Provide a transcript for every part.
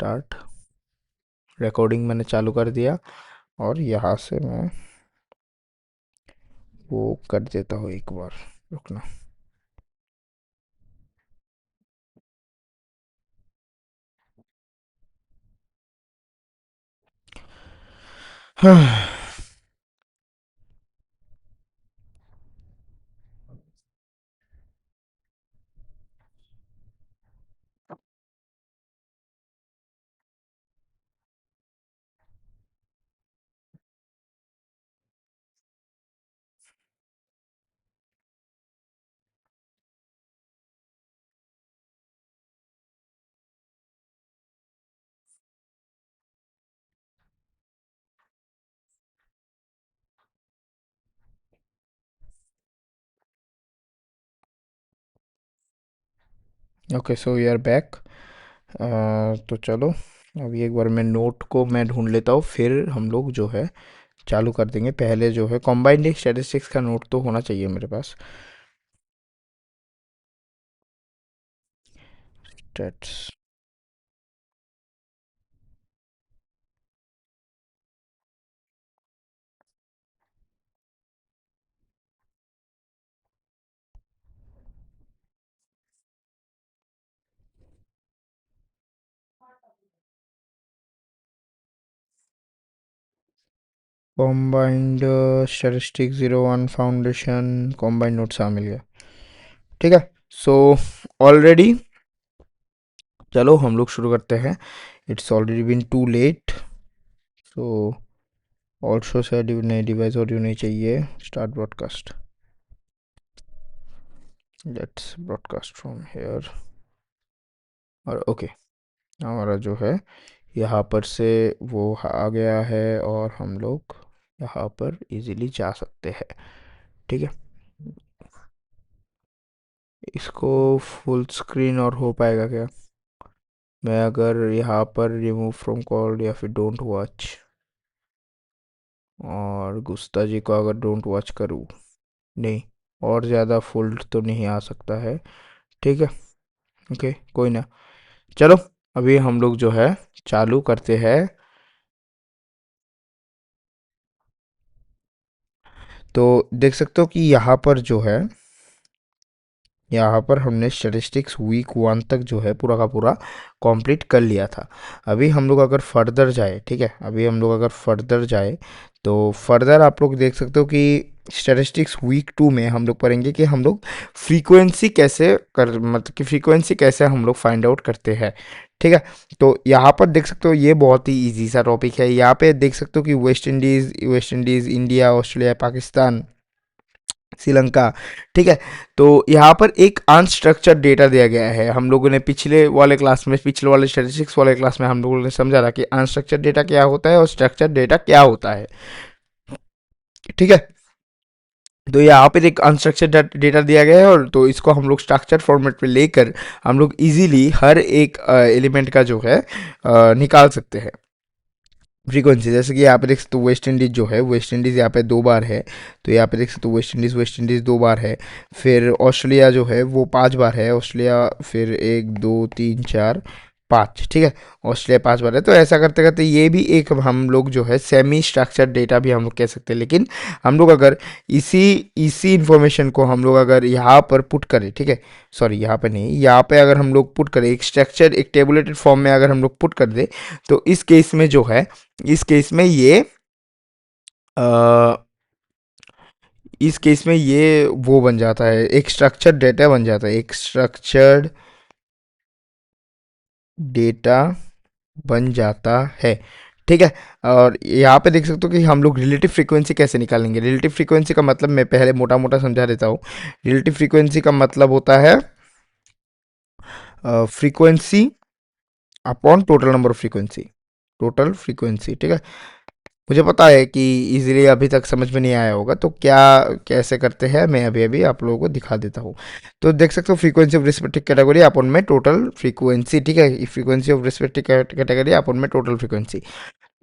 Start. Recording मैंने चालू कर दिया और यहाँ से मैं वो कर देता हूँ एक बार, रुकना। Okay, so we are back. तो चलो, अभी एक बार मैं नोट को मैं ढूंढ लेता हूँ, फिर हम लोग जो है चालू कर देंगे। पहले जो है कॉम्बाइंड स्टैटिस्टिक्स का नोट तो होना चाहिए मेरे पास। Stats, combined statistics 01 foundation, combined notes, हाँ मिल गया। ठीक है, सो ऑलरेडी चलो हम लोग शुरू करते हैं। It's already been too late, so also से नई डिवाइस ऑडियो नहीं चाहिए। Start broadcast, let's broadcast from here. और ओके, हमारा जो है यहाँ पर से वो आ गया है और हम लोग यहाँ पर इजीली जा सकते हैं। ठीक है, इसको फुल स्क्रीन और हो पाएगा क्या? मैं अगर यहाँ पर रिमूव फ्रॉम कॉल या फिर डोंट वॉच, और गुस्ता जी को अगर डोंट वॉच करूँ, नहीं, और ज़्यादा फुल तो नहीं आ सकता है। ठीक है, ओके, कोई ना। चलो, अभी हम लोग जो है चालू करते हैं। तो देख सकते हो कि यहाँ पर जो है, यहाँ पर हमने स्टैटिस्टिक्स वीक 1 तक जो है पूरा का पूरा कंप्लीट कर लिया था। अभी हम लोग अगर फर्दर जाए, ठीक है, अभी हम लोग अगर फर्दर जाए तो फर्दर आप लोग देख सकते हो कि स्टैटिस्टिक्स वीक 2 में हम लोग पढ़ेंगे कि हम लोग फ्रीक्वेंसी कैसे कर, मतलब कि फ्रीक्वेंसी कैसे हम लोग फाइंड आउट करते हैं। ठीक है, तो यहाँ पर देख सकते हो ये बहुत ही इजी सा टॉपिक है। यहाँ पे देख सकते हो कि West Indies, India, Australia, Pakistan, Sri Lanka. ठीक है, तो यहाँ पर एक अनस्ट्रक्चर्ड डेटा दिया गया है। हम लोगों ने पिछले वाले स्टैटिस्टिक्स वाले क्लास में हम लोगों ने समझा था कि अनस्ट्रक्चर्ड डेटा क्या होता है और स्ट्रक्चर्ड डेटा क्या होता है। ठीक है, तो यहाँ पर एक अनस्ट्रक्चर्ड डेटा दिया गया है, और तो इसको हम लोग स्ट्रक्चर्ड फॉर्मेट में लेकर हम लोग इजीली हर एक एलिमेंट का जो है निकाल सकते हैं फ्रीक्वेंसी। जैसे कि यहाँ पे देख सकते हो वेस्ट इंडीज़ जो है, वेस्ट इंडीज़ यहाँ पे 2 बार है। तो यहाँ पे देख सकते हो वेस्ट इंडीज़ 2 बार है। फिर ऑस्ट्रेलिया जो है वो 5 बार है। ऑस्ट्रेलिया फिर 1 2 3 4 5, ठीक है, ऑस्ट्रेलिया 5 बार है। तो ऐसा करते करते ये भी एक हम लोग जो है सेमी स्ट्रक्चर्ड डेटा भी हम लोग कह सकते हैं। लेकिन हम लोग अगर इसी इसी इंफॉर्मेशन को हम लोग अगर यहाँ पर पुट करें, ठीक है, सॉरी यहाँ पे नहीं, यहाँ पे अगर हम लोग पुट करें एक स्ट्रक्चर, एक टेबुलेटेड फॉर्म में अगर हम लोग पुट कर दे, तो इस केस में जो है, इस केस में ये अ, इस केस में ये वो बन जाता है, एक स्ट्रक्चर्ड डेटा बन जाता है, एक स्ट्रक्चर्ड डेटा बन जाता है। ठीक है, और यहाँ पे देख सकते हो कि हम लोग रिलेटिव फ्रीक्वेंसी कैसे निकालेंगे। रिलेटिव फ्रीक्वेंसी का मतलब मैं पहले मोटा मोटा समझा देता हूँ। रिलेटिव फ्रीक्वेंसी का मतलब होता है frequency upon total number of frequency, total frequency. ठीक है, मुझे पता है कि इजीली अभी तक समझ में नहीं आया होगा, तो क्या कैसे करते हैं मैं अभी अभी आप लोगों को दिखा देता हूँ। तो देख सकते हो फ्रीक्वेंसी ऑफ रिस्पेक्टिव कैटेगरी अपन में टोटल फ्रीक्वेंसी, ठीक है, फ्रीक्वेंसी ऑफ रिस्पेक्टिव कैटेगरी अपन में टोटल फ्रीक्वेंसी।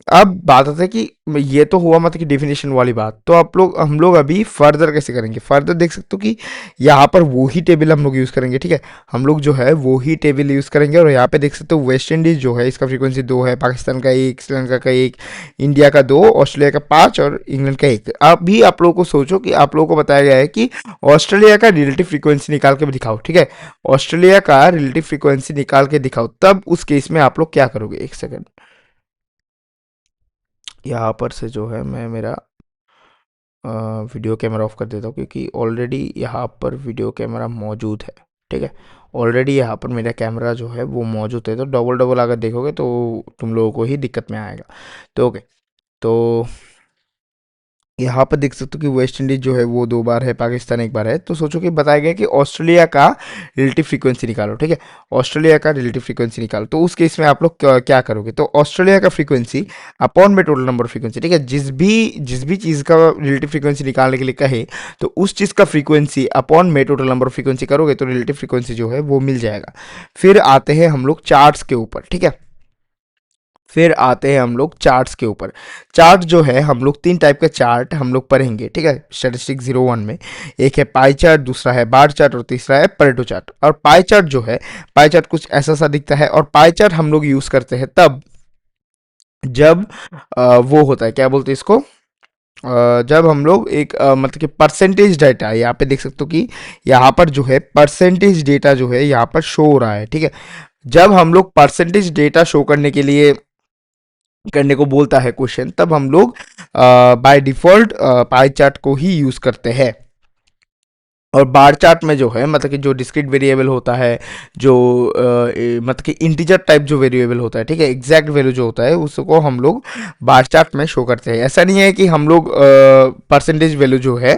अब बात आता है कि ये तो हुआ मतलब कि डेफिनेशन वाली बात। तो आप लोग हम लोग अभी फर्दर कैसे करेंगे? फर्दर देख सकते हो कि यहाँ पर वो ही टेबल हम लोग यूज़ करेंगे, ठीक है। हम लोग जो है वो ही टेबल यूज़ करेंगे, और यहाँ पे देख सकते हो वेस्ट इंडीज़ जो है इसका फ्रीक्वेंसी 2 है, पाकिस्तान का 1, श्रीलंका का 1, इंडिया का 2, ऑस्ट्रेलिया का 5 और इंग्लैंड का 1। अभी आप लोगों को सोचो कि आप लोगों को बताया गया है कि ऑस्ट्रेलिया का रिलेटिव फ्रीक्वेंसी निकाल के दिखाओ, ठीक है। ऑस्ट्रेलिया का रिलेटिव फ्रीक्वेंसी निकाल के दिखाओ, तब उस केस में आप लोग क्या करोगे? एक सेकेंड, यहाँ पर से जो है मैं मेरा वीडियो कैमरा ऑफ कर देता हूँ, क्योंकि ऑलरेडी यहाँ पर वीडियो कैमरा मौजूद है, ठीक है। ऑलरेडी यहाँ पर मेरा कैमरा जो है वो मौजूद है, तो डबल डबल अगर देखोगे तो तुम लोगों को ही दिक्कत में आएगा। तो ओके, तो यहाँ पर देख सकते हो कि वेस्ट इंडीज जो है वो 2 बार है, पाकिस्तान 1 बार है। तो सोचो कि बताया गया कि ऑस्ट्रेलिया का रिलेटिव फ्रीक्वेंसी निकालो, ठीक है। ऑस्ट्रेलिया का रिलेटिव फ्रीक्वेंसी निकालो, तो उस केस में आप लोग क्या करोगे? तो ऑस्ट्रेलिया का फ्रीक्वेंसी अपॉन में टोटल नंबर ऑफ फ्रीक्वेंसी, ठीक है। जिस भी चीज़ का रिलेटिव फ्रीक्वेंसी निकालने के लिए कहे, तो उस चीज़ का फ्रीक्वेंसी अपॉन में टोटल नंबर ऑफ फ्रीक्वेंसी करोगे तो रिलेटिव फ्रीक्वेंसी जो है वो मिल जाएगा। फिर आते हैं हम लोग चार्ट्स के ऊपर, ठीक है। फिर आते हैं हम लोग चार्ट्स के ऊपर। चार्ट जो है हम लोग 3 टाइप के चार्ट हम लोग पढ़ेंगे, ठीक है, स्टैटिस्टिक 01 में। एक है पाई चार्ट, दूसरा है बार चार्ट और तीसरा है परेटो चार्ट। और पाई चार्ट जो है, पाई चार्ट कुछ ऐसा सा दिखता है, और पाई चार्ट हम लोग यूज़ करते हैं तब जब वो होता है, क्या बोलते हैं इसको, जब हम लोग एक मतलब कि परसेंटेज डेटा, यहाँ पे देख सकते हो कि यहाँ पर जो है परसेंटेज डेटा जो है यहाँ पर शो हो रहा है, ठीक है। जब हम लोग परसेंटेज डेटा शो करने के लिए करने को बोलता है क्वेश्चन, तब हम लोग बाय डिफॉल्ट पाई चार्ट को ही यूज करते हैं। और बार चार्ट में जो है मतलब कि जो डिस्क्रीट वेरिएबल होता है, जो मतलब कि इंटीजर टाइप जो वेरिएबल होता है, ठीक है, एग्जैक्ट वैल्यू जो होता है उसको हम लोग बार चार्ट में शो करते हैं। ऐसा नहीं है कि हम लोग परसेंटेज वैल्यू जो है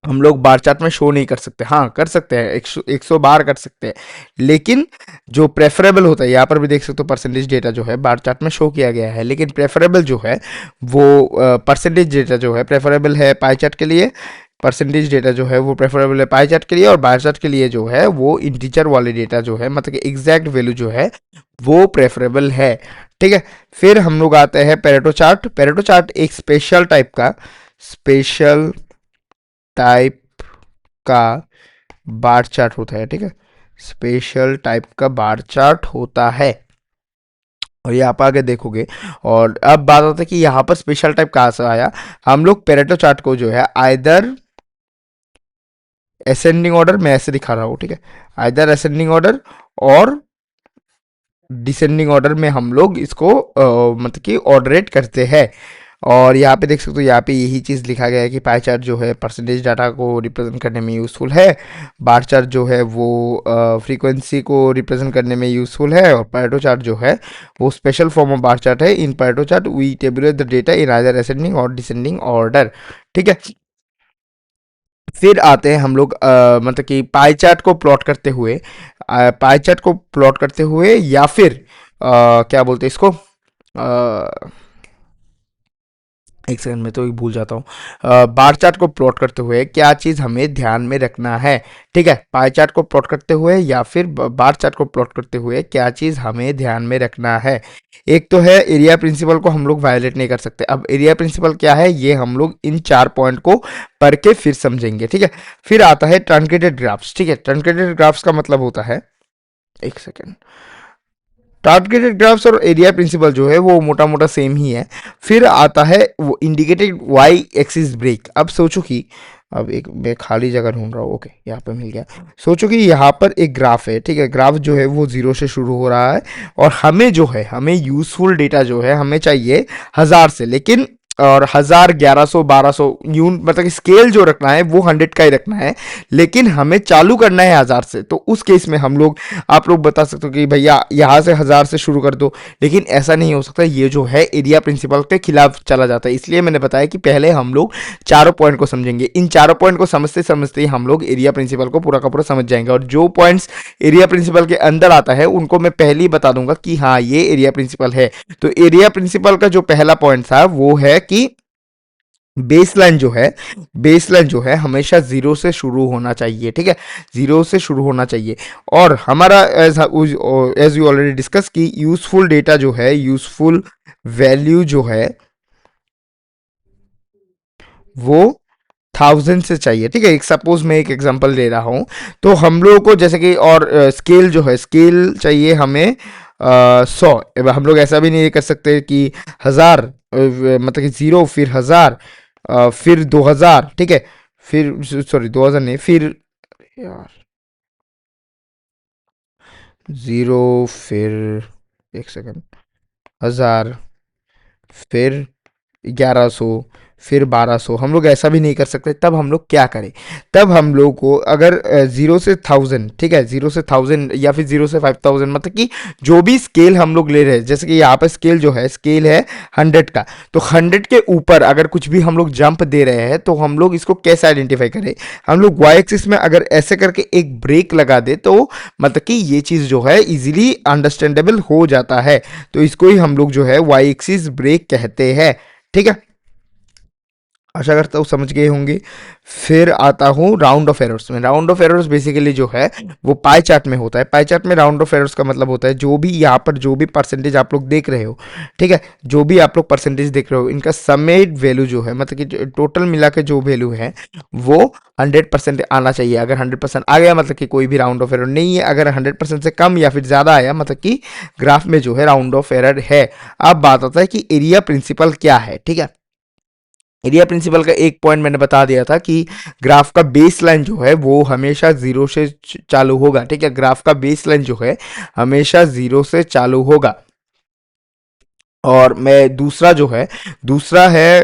हम लोग बार चार्ट में शो नहीं कर सकते। हाँ, कर सकते हैं, 100 बार कर सकते हैं, लेकिन जो प्रेफरेबल होता है, यहाँ पर भी देख सकते हो परसेंटेज डेटा जो है बार चार्ट में शो किया गया है, लेकिन प्रेफरेबल जो है वो परसेंटेज डेटा जो है प्रेफरेबल है पाई चार्ट के लिए। परसेंटेज डेटा जो है वो प्रेफरेबल है पाई चार्ट के लिए, और बार चार्ट के लिए जो है वो इंटीजर वाले डेटा जो है मतलब कि एग्जैक्ट वैल्यू जो है वो प्रेफरेबल है, ठीक है। फिर हम लोग आते हैं पेरेटो चार्ट। पेरेटो चार्ट एक स्पेशल टाइप का बार चार्ट होता है, ठीक है। स्पेशल टाइप का बार चार्ट होता है, और यहाँ पर आगे देखोगे। और अब बात होता है कि यहाँ पर स्पेशल टाइप कहाँ से आया। हम लोग पेरेटो चार्ट को जो है आइदर असेंडिंग ऑर्डर में ऐसे दिखा रहा हूँ, ठीक है, आइदर असेंडिंग ऑर्डर और डिसेंडिंग ऑर्डर में हम लोग इसको मतलब कि ऑर्डरेट करते हैं। और यहाँ पे देख सकते हो, यहाँ पे यही चीज़ लिखा गया है कि पाई चार्ट जो है परसेंटेज डाटा को रिप्रेजेंट करने में यूज़फुल है, बार चार्ट जो है वो फ्रीक्वेंसी को रिप्रेजेंट करने में यूज़फुल है, और पैरेटो चार्ट जो है वो special form of bar chart है। In Pareto chart we tabulate the data in either ascending और डिसेंडिंग ऑर्डर, ठीक है। फिर आते हैं हम लोग मतलब कि पाई चार्ट को प्लॉट करते हुए, पाई चार्ट को प्लॉट करते हुए, या फिर क्या बोलते हैं इसको, एक सेकंड में तो भूल जाता हूँ। बार चार्ट को प्लॉट करते हुए क्या चीज़ हमें ध्यान में रखना है, ठीक है। पाई चार्ट को प्लॉट करते हुए या फिर बार चार्ट को प्लॉट करते हुए क्या चीज़ हमें ध्यान में रखना है। एक तो है एरिया प्रिंसिपल को हम लोग वायलेट नहीं कर सकते। अब एरिया प्रिंसिपल क्या है ये हम लोग इन 4 पॉइंट को पढ़ के फिर समझेंगे, ठीक है। फिर आता है ट्रंकेटेड ग्राफ्स, ठीक है। ट्रंकेटेड ग्राफ्स का मतलब होता है, एक सेकेंड, टारगेटेड ग्राफ्स और एरिया प्रिंसिपल जो है वो मोटा मोटा सेम ही है। फिर आता है वो इंडिकेटेड वाई एक्सिस ब्रेक। अब सोचो कि अब एक मैं खाली जगह ढूंढ रहा हूँ, ओके यहाँ पे मिल गया। सोचो कि यहाँ पर एक ग्राफ है, ठीक है, ग्राफ जो है वो 0 से शुरू हो रहा है, और हमें जो है हमें यूजफुल डेटा जो है हमें चाहिए 1000 से, लेकिन और 1000, 1100, 1200 यून मतलब कि स्केल जो रखना है वो 100 का ही रखना है, लेकिन हमें चालू करना है 1000 से। तो उस केस में हम लोग, आप लोग बता सकते हो कि भैया यहाँ से 1000 से शुरू कर दो, लेकिन ऐसा नहीं हो सकता। ये जो है एरिया प्रिंसिपल के खिलाफ चला जाता है। इसलिए मैंने बताया कि पहले हम लोग चारों पॉइंट को समझेंगे। इन चारों पॉइंट को समझते समझते ही हम लोग एरिया प्रिंसिपल को पूरा का पूरा समझ जाएंगे, और जो पॉइंट्स एरिया प्रिंसिपल के अंदर आता है उनको मैं पहले ही बता दूंगा कि हाँ ये एरिया प्रिंसिपल है। तो एरिया प्रिंसिपल का जो पहला पॉइंट था वो है कि बेस लाइन जो है हमेशा जीरो से शुरू होना चाहिए, ठीक है, जीरो से शुरू होना चाहिए। और हमारा एज यू ऑलरेडी डिस्कस की यूजफुल डेटा जो है, यूजफुल वैल्यू जो है वो 1000 से चाहिए, ठीक है। एक सपोज मैं एक एग्जांपल दे रहा हूँ, तो हम लोगों को जैसे कि, और स्केल जो है, स्केल चाहिए हमें 100। हम लोग ऐसा भी नहीं कर सकते कि 1000, मतलब कि जीरो फिर 1000, फिर 2000, ठीक है, फिर सॉरी 2000 नहीं, फिर यार जीरो, फिर एक सेकंड, 1000, फिर 1100, फिर 1200। हम लोग ऐसा भी नहीं कर सकते। तब हम लोग क्या करें, तब हम लोग को अगर जीरो से 1000, ठीक है, जीरो से 1000 या फिर जीरो से 5000, मतलब कि जो भी स्केल हम लोग ले रहे हैं, जैसे कि यहाँ पर स्केल जो है, स्केल है 100 का, तो 100 के ऊपर अगर कुछ भी हम लोग जंप दे रहे हैं तो हम लोग इसको कैसे आइडेंटिफाई करें। हम लोग वाई एक्सिस में अगर ऐसे करके एक ब्रेक लगा दे तो मतलब कि ये चीज़ जो है इजीली अंडरस्टैंडेबल हो जाता है। तो इसको ही हम लोग जो है वाई एक्सिस ब्रेक कहते हैं, ठीक है। आशा करता हूँ समझ गए होंगे। फिर आता हूँ राउंड ऑफ एरर्स में। राउंड ऑफ एरर्स बेसिकली जो है वो पाई चार्ट में होता है। पाई चार्ट में राउंड ऑफ एरर्स का मतलब होता है जो भी यहाँ पर जो भी परसेंटेज आप लोग देख रहे हो, ठीक है, जो भी आप लोग परसेंटेज देख रहे हो, इनका समेट वैल्यू जो है, मतलब कि टोटल मिला के जो वैल्यू है वो 100% आना चाहिए। अगर 100% आ गया मतलब कि कोई भी राउंड ऑफ एरर नहीं है। अगर 100% से कम या फिर ज़्यादा आया मतलब कि ग्राफ में जो है राउंड ऑफ एरर है। अब बात आता है कि एरिया प्रिंसिपल क्या है, ठीक है। एरिया प्रिंसिपल का एक पॉइंट मैंने बता दिया था कि ग्राफ का बेस लाइन जो है वो हमेशा जीरो से चालू होगा, ठीक है। ग्राफ का बेस लाइन जो है हमेशा जीरो से चालू होगा। और मैं दूसरा जो है, दूसरा है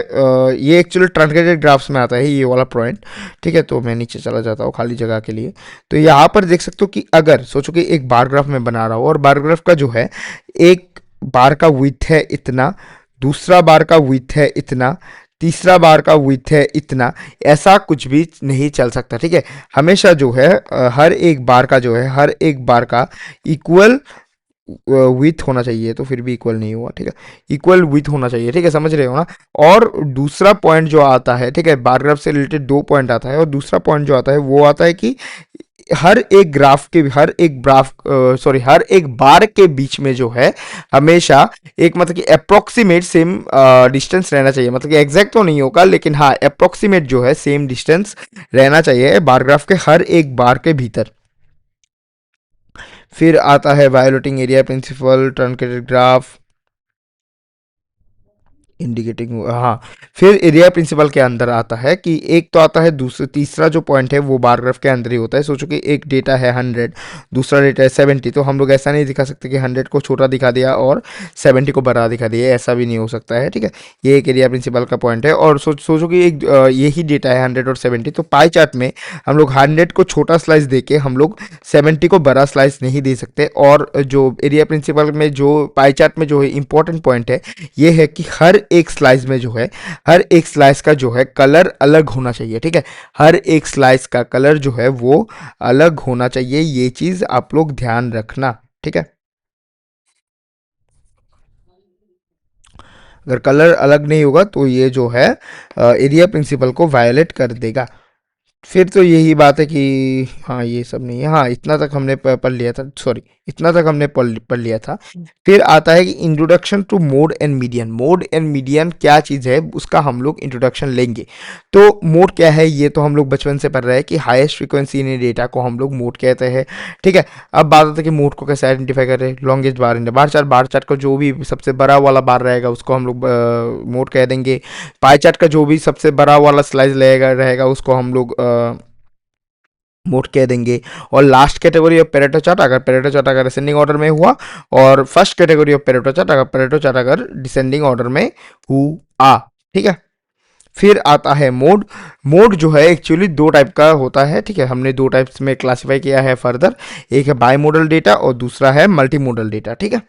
ये एक्चुअली ट्रांकेटेड ग्राफ्स में आता है ये वाला पॉइंट, ठीक है। तो मैं नीचे चला जाता हूँ खाली जगह के लिए। तो यहाँ पर देख सकते हो कि अगर सोचो कि एक बार ग्राफ में बना रहा हूँ और बार ग्राफ का जो है एक बार का विड्थ है इतना, दूसरा बार का विड्थ है इतना, तीसरा बार का विड्थ है इतना, ऐसा कुछ भी नहीं चल सकता, ठीक है। हमेशा जो है हर एक बार का जो है, हर एक बार का इक्वल विथ होना चाहिए। तो फिर भी इक्वल नहीं हुआ, ठीक है, इक्वल विथ होना चाहिए, ठीक है, समझ रहे हो ना। और दूसरा पॉइंट जो आता है, ठीक है, बार ग्राफ से रिलेटेड दो पॉइंट आता है। और दूसरा पॉइंट जो आता है वो आता है कि हर एक ग्राफ के, हर एक ग्राफ सॉरी हर एक बार के बीच में जो है हमेशा एक मतलब कि अप्रोक्सीमेट सेम डिस्टेंस रहना चाहिए। मतलब कि एग्जैक्ट तो नहीं होगा लेकिन हाँ अप्रोक्सीमेट जो है सेम डिस्टेंस रहना चाहिए बार ग्राफ के हर एक बार के भीतर। फिर आता है violating area principle, truncated graph, indicating, हाँ। फिर एरिया प्रिंसिपल के अंदर आता है कि एक तो आता है दूसरा, तीसरा जो पॉइंट है वो बार ग्राफ के अंदर ही होता है। सोचो कि एक डेटा है 100, दूसरा डेटा है 70, तो हम लोग ऐसा नहीं दिखा सकते कि 100 को छोटा दिखा दिया और 70 को बड़ा दिखा दिया, ऐसा भी नहीं हो सकता है, ठीक है। ये एक एरिया प्रिंसिपल का पॉइंट है। और सोचो कि एक यही डेटा है 100 और 70, तो पाई चार्ट में हम लोग 100 को छोटा स्लाइस दे के हम लोग 70 को बड़ा स्लाइस नहीं दे सकते। और जो एरिया प्रिंसिपल में जो पाई चार्ट में जो है इंपॉर्टेंट पॉइंट है ये है कि हर एक स्लाइस में जो है, हर एक स्लाइस का जो है कलर अलग होना चाहिए, ठीक है। हर एक स्लाइस का कलर जो है वो अलग होना चाहिए, ये चीज आप लोग ध्यान रखना, ठीक है। अगर कलर अलग नहीं होगा तो ये जो है एरिया प्रिंसिपल को वायलेट कर देगा। फिर तो यही बात है कि हाँ ये सब नहीं है, हाँ इतना तक हमने पढ़ लिया था, सॉरी इतना तक हमने पढ़ लिया था। फिर आता है कि introduction to mode and median. Mode and median क्या चीज़ है उसका हम लोग इंट्रोडक्शन लेंगे। तो मोड क्या है ये तो हम लोग बचपन से पढ़ रहे हैं कि हाईएस्ट फ्रीक्वेंसी इन डेटा को हम लोग मोड कहते हैं, ठीक है। अब बात आती है कि मोड को कैसे आइडेंटिफाई करें। लॉन्गेस्ट बार इन बार चार्ट का जो भी सबसे बड़ा वाला बार रहेगा उसको हम लोग मोड कह देंगे। पाई चार्ट का जो भी सबसे बड़ा वाला स्लाइस रहेगा रहेगा उसको हम लोग मोड कह देंगे। और last category of Pareto chart, अगर पेरेटो चार्ट अगर असेंडिंग ऑर्डर में हुआ, और first category of Pareto chart अगर पेरेटो चार्ट अगर डिसेंडिंग ऑर्डर में हुआ, ठीक है। फिर आता है मोड। मोड जो है एक्चुअली दो टाइप का होता है, ठीक है, हमने दो टाइप्स में क्लासिफाई किया है फर्दर। एक है बाई मोडल डेटा और दूसरा है मल्टी मोडल डेटा, ठीक है।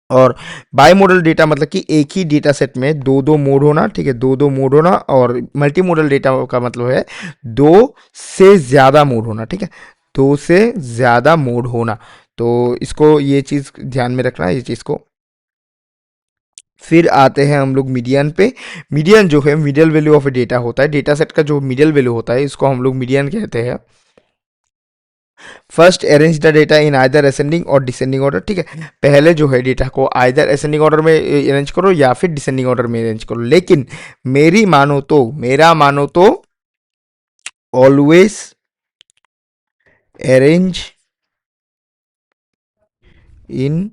और बाई मॉडल डेटा मतलब कि एक ही डेटा सेट में दो दो मोड होना, ठीक है, दो दो मोड होना। और मल्टी मॉडल डेटा का मतलब है दो से ज़्यादा मोड होना, ठीक है, दो से ज़्यादा मोड होना। तो इसको ये चीज़ ध्यान में रखना है, ये चीज़ को। फिर आते हैं हम लोग मीडियन पे। मीडियन जो है मिडिल वैल्यू ऑफ डेटा होता है, डेटा सेट का जो मिडिल वैल्यू होता है इसको हम लोग मीडियन कहते हैं। First arrange the data in either ascending और डिसेंडिंग ऑर्डर, ठीक है, पहले जो है डेटा को आइदर असेंडिंग ऑर्डर में अरेंज करो या फिर डिसेंडिंग ऑर्डर में अरेंज करो, लेकिन मेरा मानो तो always arrange in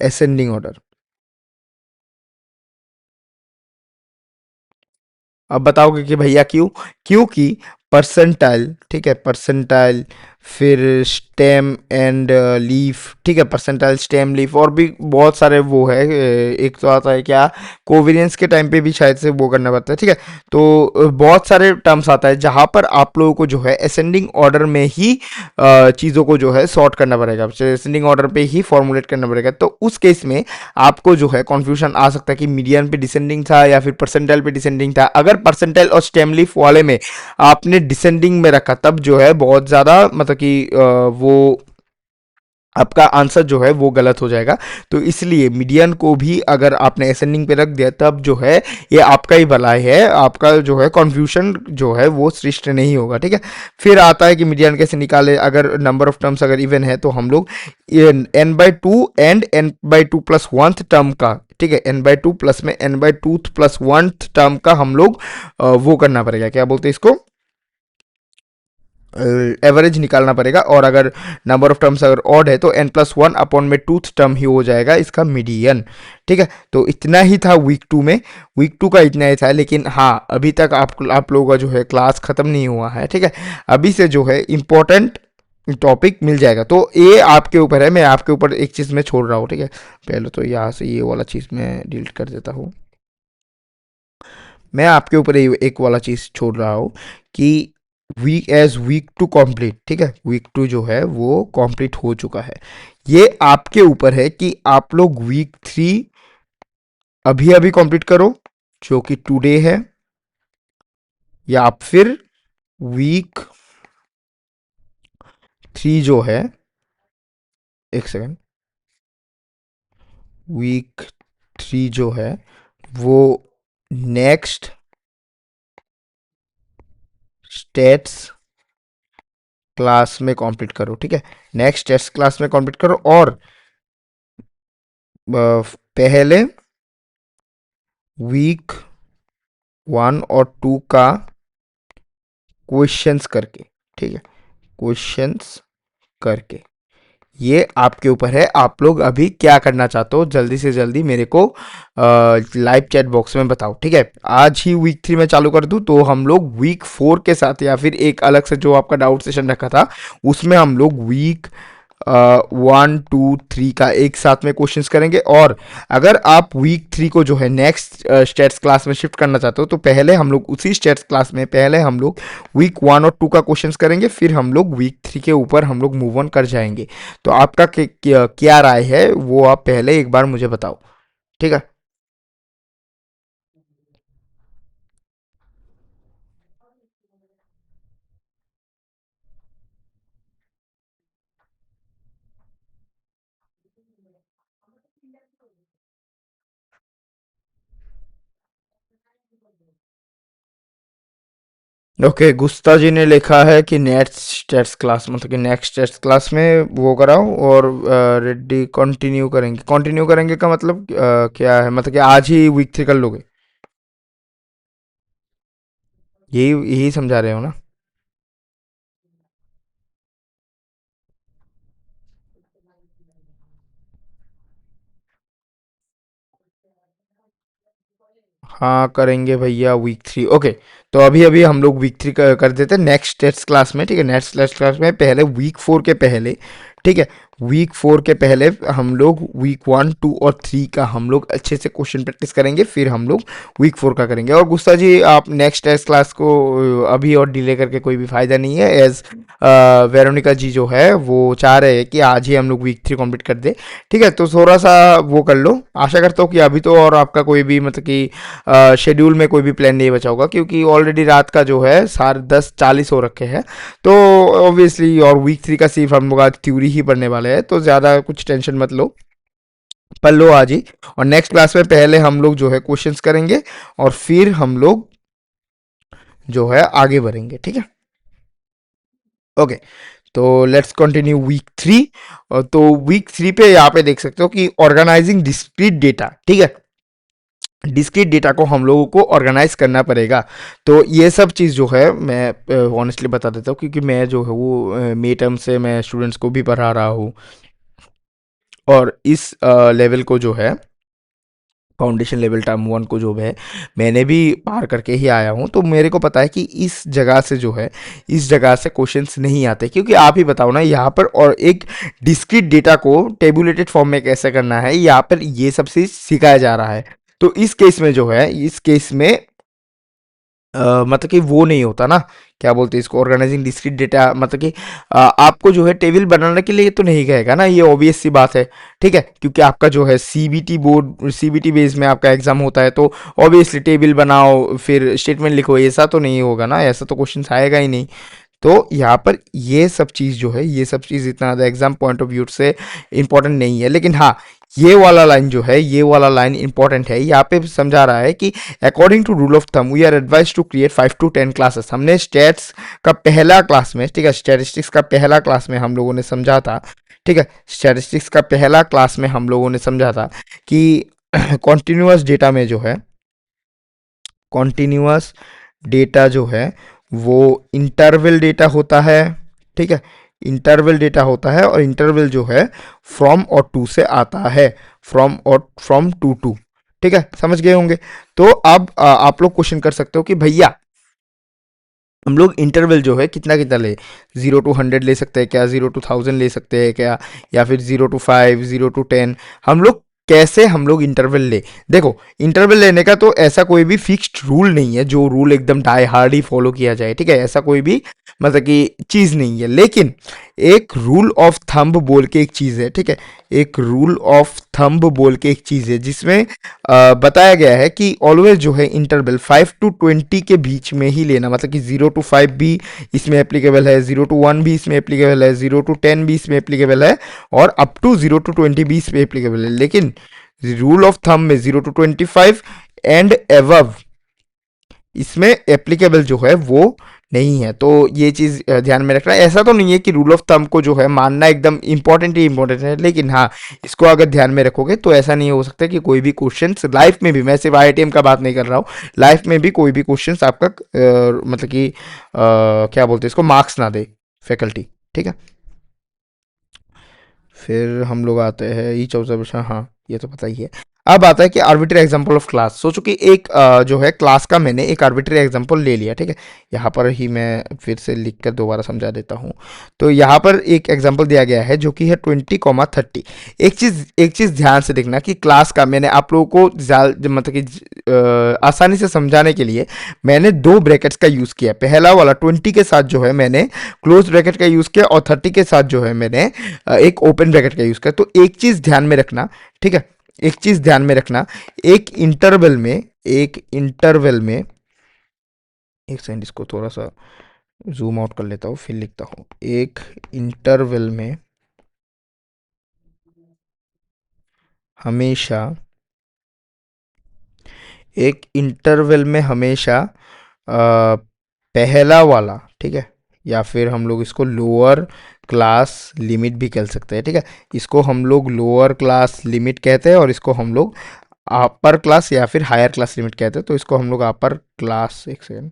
ascending order. अब बताओगे कि भैया क्यों? क्योंकि परसेंटाइल, ठीक है, परसेंटाइल, फिर स्टेम एंड लीफ, ठीक है, परसेंटाइल, स्टेम, लीफ, और भी बहुत सारे वो है। एक तो आता है क्या, कोवेरियंस के टाइम पे भी शायद से वो करना पड़ता है, ठीक है। तो बहुत सारे टर्म्स आता है जहाँ पर आप लोगों को जो है असेंडिंग ऑर्डर में ही चीज़ों को जो है सॉर्ट करना पड़ेगा, असेंडिंग ऑर्डर पे ही फॉर्मुलेट करना पड़ेगा। तो उस केस में आपको जो है कन्फ्यूजन आ सकता है कि मीडियन पे डिसेंडिंग था या फिर परसेंटाइल पे डिसेंडिंग था। अगर परसेंटाइल और स्टेम लीफ वाले में आपने डिसेंडिंग में रखा तब जो है बहुत ज़्यादा मतलब कि वो आपका आंसर जो है वो गलत हो जाएगा। तो इसलिए मीडियन को भी अगर आपने असेंडिंग पे रख दिया तब जो है ये आपका ही भलाई है, आपका जो है कन्फ्यूजन जो है वो सृष्ट नहीं होगा, ठीक है। फिर आता है कि मीडियन कैसे निकाले, अगर नंबर ऑफ टर्म्स अगर इवन है तो हम लोग n/2 and n/2 plus वंथ term का, ठीक है, n/2 प्लस में n/2 प्लस वंथ टर्म का हम लोग वो करना पड़ेगा, क्या बोलते हैं इसको, एवरेज निकालना पड़ेगा। और अगर नंबर ऑफ टर्म्स अगर ऑड है तो n+1 अपॉन में टूथ टर्म ही हो जाएगा इसका मीडियन, ठीक है। तो इतना ही था वीक 2 में, वीक 2 का इतना ही था। लेकिन हाँ, अभी तक आप लोगों का जो है क्लास खत्म नहीं हुआ है, ठीक है। अभी से जो है इंपॉर्टेंट टॉपिक मिल जाएगा, तो ये आपके ऊपर है, मैं आपके ऊपर एक चीज़ में छोड़ रहा हूँ, ठीक है। पहले तो यहाँ से ये वाला चीज़ मैं डिलीट कर देता हूँ। मैं आपके ऊपर एक वाला चीज़ छोड़ रहा हूँ कि वीक टू कंप्लीट, ठीक है, वीक टू जो है वो कंप्लीट हो चुका है। ये आपके ऊपर है कि आप लोग वीक 3 अभी अभी कंप्लीट करो जो कि टुडे है, या फिर वीक 3 जो है, एक सेकेंड, वीक 3 जो है वो नेक्स्ट स्टेट्स क्लास में कंप्लीट करो, ठीक है, नेक्स्ट टेस्ट क्लास में कंप्लीट करो। और पहले वीक 1 और 2 का क्वेश्चंस करके, ठीक है, क्वेश्चंस करके, ये आपके ऊपर है। आप लोग अभी क्या करना चाहते हो जल्दी से जल्दी मेरे को लाइव चैट बॉक्स में बताओ, ठीक है। आज ही वीक 3 में चालू कर दूं तो हम लोग वीक 4 के साथ, या फिर एक अलग से जो आपका डाउट सेशन रखा था उसमें हम लोग वीक 1 2 3 का एक साथ में क्वेश्चंस करेंगे। और अगर आप वीक 3 को जो है नेक्स्ट स्टेट्स क्लास में शिफ्ट करना चाहते हो तो पहले हम लोग उसी स्टेट्स क्लास में पहले हम लोग वीक 1 और 2 का क्वेश्चंस करेंगे, फिर हम लोग वीक 3 के ऊपर हम लोग मूव ऑन कर जाएंगे। तो आपका क्या राय है वो आप पहले एक बार मुझे बताओ, ठीक है। ओके, गुस्ता जी ने लिखा है कि नेक्स्ट टेस्ट क्लास, मतलब कि नेक्स्ट टेस्ट क्लास में वो कराओ। और रेडी कंटिन्यू करेंगे का मतलब क्या है, मतलब कि आज ही वीक 3 कर लोगे, यही यही समझा रहे हो ना? हाँ करेंगे भैया वीक 3, ओके। तो अभी अभी हम लोग वीक 3 कर देते हैं नेक्स्ट टेस्ट क्लास में, ठीक है। नेक्स्ट टेस्ट क्लास में पहले वीक 4 के पहले, ठीक है, वीक 4 के पहले हम लोग वीक 1 2 और 3 का हम लोग अच्छे से क्वेश्चन प्रैक्टिस करेंगे, फिर हम लोग वीक 4 का करेंगे। और गुस्सा जी, आप नेक्स्ट टेस्ट क्लास को अभी और डिले करके कोई भी फायदा नहीं है, एज वेरोनिका जी जो है वो चाह रहे हैं कि आज ही हम लोग वीक 3 कंप्लीट कर दे, ठीक है। तो थोड़ा सा वो कर लो, आशा करता हूँ कि अभी तो और आपका कोई भी मतलब कि शेड्यूल में कोई भी प्लान नहीं बचा होगा, क्योंकि ऑलरेडी रात का जो है 10:40 हो रखे हैं। तो ऑब्वियसली और वीक 3 का सिर्फ हम लोग आज थ्योरी ही पढ़ने वाले हैं, तो ज़्यादा कुछ टेंशन मत लो। पल्लो आज ही। और नेक्स्ट क्लास में पहले हम लोग जो है क्वेश्चंस करेंगे और फिर हम लोग जो है आगे बढ़ेंगे, ठीक है। ओके, तो लेट्स कंटिन्यू वीक थ्री। तो वीक थ्री पे यहाँ पे देख सकते हो कि ऑर्गेनाइजिंग डिस्क्रीट डेटा, ठीक है। डिस्क्रीट डेटा को हम लोगों को ऑर्गेनाइज करना पड़ेगा। तो ये सब चीज़ जो है मैं ऑनेस्टली बता देता हूँ, क्योंकि मैं जो है वो मे टर्म से मैं स्टूडेंट्स को भी पढ़ा रहा हूँ, और इस लेवल को जो है फाउंडेशन लेवल टर्म वन को जो है मैंने भी पार करके ही आया हूँ। तो मेरे को पता है कि इस जगह से जो है, इस जगह से क्वेश्चंस नहीं आते, क्योंकि आप ही बताओ ना यहाँ पर, और एक डिस्क्रीट डेटा को टेबुलेटेड फॉर्म में कैसे करना है, यहाँ पर ये सब चीज सिखाया जा रहा है। तो इस केस में जो है, इस केस में मतलब कि वो नहीं होता ना, क्या बोलते हैं इसको, ऑर्गेनाइजिंग डिस्क्रीट डेटा, मतलब कि आपको जो है टेबल बनाने के लिए तो नहीं कहेगा ना, ये ऑब्वियस सी बात है, ठीक है। क्योंकि आपका जो है सीबीटी बोर्ड, सीबीटी बेस में आपका एग्जाम होता है, तो ऑब्वियसली टेबल बनाओ फिर स्टेटमेंट लिखो, ऐसा तो नहीं होगा ना, ऐसा तो क्वेश्चन आएगा ही नहीं। तो यहाँ पर ये सब चीज़ जो है, ये सब चीज़ इतना ज़्यादा एग्जाम पॉइंट ऑफ व्यू से इंपॉर्टेंट नहीं है। लेकिन हाँ, ये वाला लाइन जो है, ये वाला लाइन इंपॉर्टेंट है। यहाँ पे समझा रहा है कि according to rule of thumb we are advise to create 5 to 10 classes. हमने स्टैट्स का पहला क्लास में, ठीक है, स्टैटिस्टिक्स का पहला क्लास में हम लोगों ने समझा था, ठीक है, स्टैटिस्टिक्स का पहला क्लास में हम लोगों ने समझा था कि कॉन्टिन्यूअस डेटा में जो है, कॉन्टिन्यूअस डेटा जो है वो इंटरवल डेटा होता है, ठीक है, इंटरवल डेटा होता है, और इंटरवल जो है फ्रॉम और टू से आता है, फ्रॉम और फ्रॉम टू, ठीक है, समझ गए होंगे। तो अब आप लोग क्वेश्चन कर सकते हो कि भैया हम लोग इंटरवल जो है कितना कितना ले, 0 to 100 ले सकते हैं क्या, 0 to 1000 ले सकते हैं क्या, या फिर 0 to 5, 0 to 10, हम लोग कैसे हम लोग इंटरवल ले। देखो, इंटरवल लेने का तो ऐसा कोई भी फिक्स्ड रूल नहीं है जो रूल एकदम डाई हार्ड ही फॉलो किया जाए, ठीक है, ऐसा कोई भी मतलब कि चीज़ नहीं है। लेकिन एक रूल ऑफ थंब बोल के एक चीज़ है, ठीक है, एक रूल ऑफ थंब बोल के एक चीज़ है, जिसमें बताया गया है कि ऑलवेज जो है इंटरवल 5 to 20 के बीच में ही लेना, मतलब कि 0 to 5 भी इसमें एप्लीकेबल है, 0 to 1 भी इसमें एप्लीकेबल है, 0 to 10 भी इसमें एप्लीकेबल है, और अप टू 0 to 20 भी इसमें एप्लीकेबल है। लेकिन रूल ऑफ थंब में 0 to 25 एंड एवव इसमें एप्लीकेबल जो है वो नहीं है। तो ये चीज़ ध्यान में रखना है। ऐसा तो नहीं है कि रूल ऑफ थंब को जो है मानना एकदम इंपॉर्टेंट ही इंपॉर्टेंट है, लेकिन हाँ, इसको अगर ध्यान में रखोगे तो ऐसा नहीं हो सकता कि कोई भी क्वेश्चन लाइफ में भी, मैं सिर्फ आईआईटीएम का बात नहीं कर रहा हूँ, लाइफ में भी कोई भी क्वेश्चन आपका मतलब कि क्या बोलते हैं इसको, मार्क्स ना दे फैकल्टी, ठीक है। फिर हम लोग आते हैं ईच ऑब्जर्वेशन, हाँ ये तो पता ही है। अब आता है कि आर्बिट्री एग्जांपल ऑफ क्लास। सोचो कि एक जो है क्लास का मैंने एक आर्बिट्री एग्जांपल ले लिया, ठीक है। यहाँ पर ही मैं फिर से लिख कर दोबारा समझा देता हूँ। तो यहाँ पर एक एग्जांपल दिया गया है जो कि है 20, 30। एक चीज़ ध्यान से देखना कि क्लास का मैंने आप लोगों को मतलब कि आसानी से समझाने के लिए मैंने दो ब्रैकेट्स का यूज़ किया। पहला वाला 20 के साथ जो है मैंने क्लोज ब्रैकेट का यूज़ किया, और 30 के साथ जो है मैंने एक ओपन ब्रैकेट का यूज़ किया। तो एक चीज़ ध्यान में रखना, ठीक है, एक चीज़ ध्यान में रखना, एक इंटरवल में, एक इंटरवल में, एक सेकंड इसको थोड़ा सा जूम आउट कर लेता हूँ फिर लिखता हूँ। एक इंटरवल में हमेशा, एक इंटरवल में हमेशा पहला वाला, ठीक है, या फिर हम लोग इसको लोअर क्लास लिमिट भी कह सकते हैं, ठीक है। इसको हम लोग लोअर क्लास लिमिट कहते हैं, और इसको हम लोग अपर क्लास या फिर हायर क्लास लिमिट कहते हैं। तो इसको हम लोग अपर क्लास, एक सेकेंड,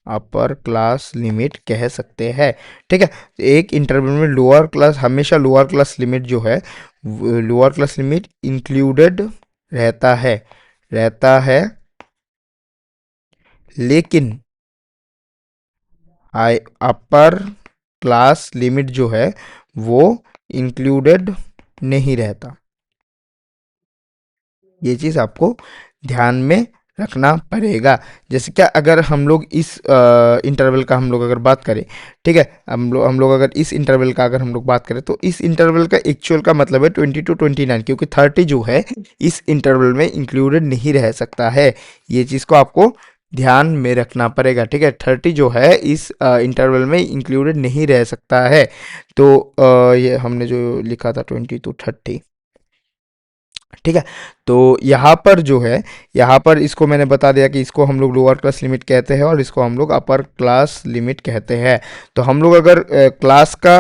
अपर क्लास लिमिट कह सकते हैं, ठीक है। एक इंटरवल में लोअर क्लास, हमेशा लोअर क्लास लिमिट जो है, लोअर क्लास लिमिट इंक्लूडेड रहता है, रहता है, लेकिन आई अपर क्लास लिमिट जो है वो इंक्लूडेड नहीं रहता। ये चीज़ आपको ध्यान में रखना पड़ेगा। जैसे क्या, अगर हम लोग इस इंटरवल का हम लोग अगर बात करें, ठीक है, हम लोग अगर इस इंटरवल का अगर हम लोग बात करें, तो इस इंटरवल का एक्चुअल का मतलब है 20 to 29, क्योंकि 30 जो है इस इंटरवल में इंक्लूडेड नहीं रह सकता है। ये चीज़ को आपको ध्यान में रखना पड़ेगा, ठीक है। 30 जो है इस इंटरवल में इंक्लूडेड नहीं रह सकता है। तो ये हमने जो लिखा था 20 to 30, ठीक है। तो यहाँ पर जो है, यहाँ पर इसको मैंने बता दिया कि इसको हम लोग लोअर क्लास लिमिट कहते हैं और इसको हम लोग अपर क्लास लिमिट कहते हैं। तो हम लोग अगर क्लास का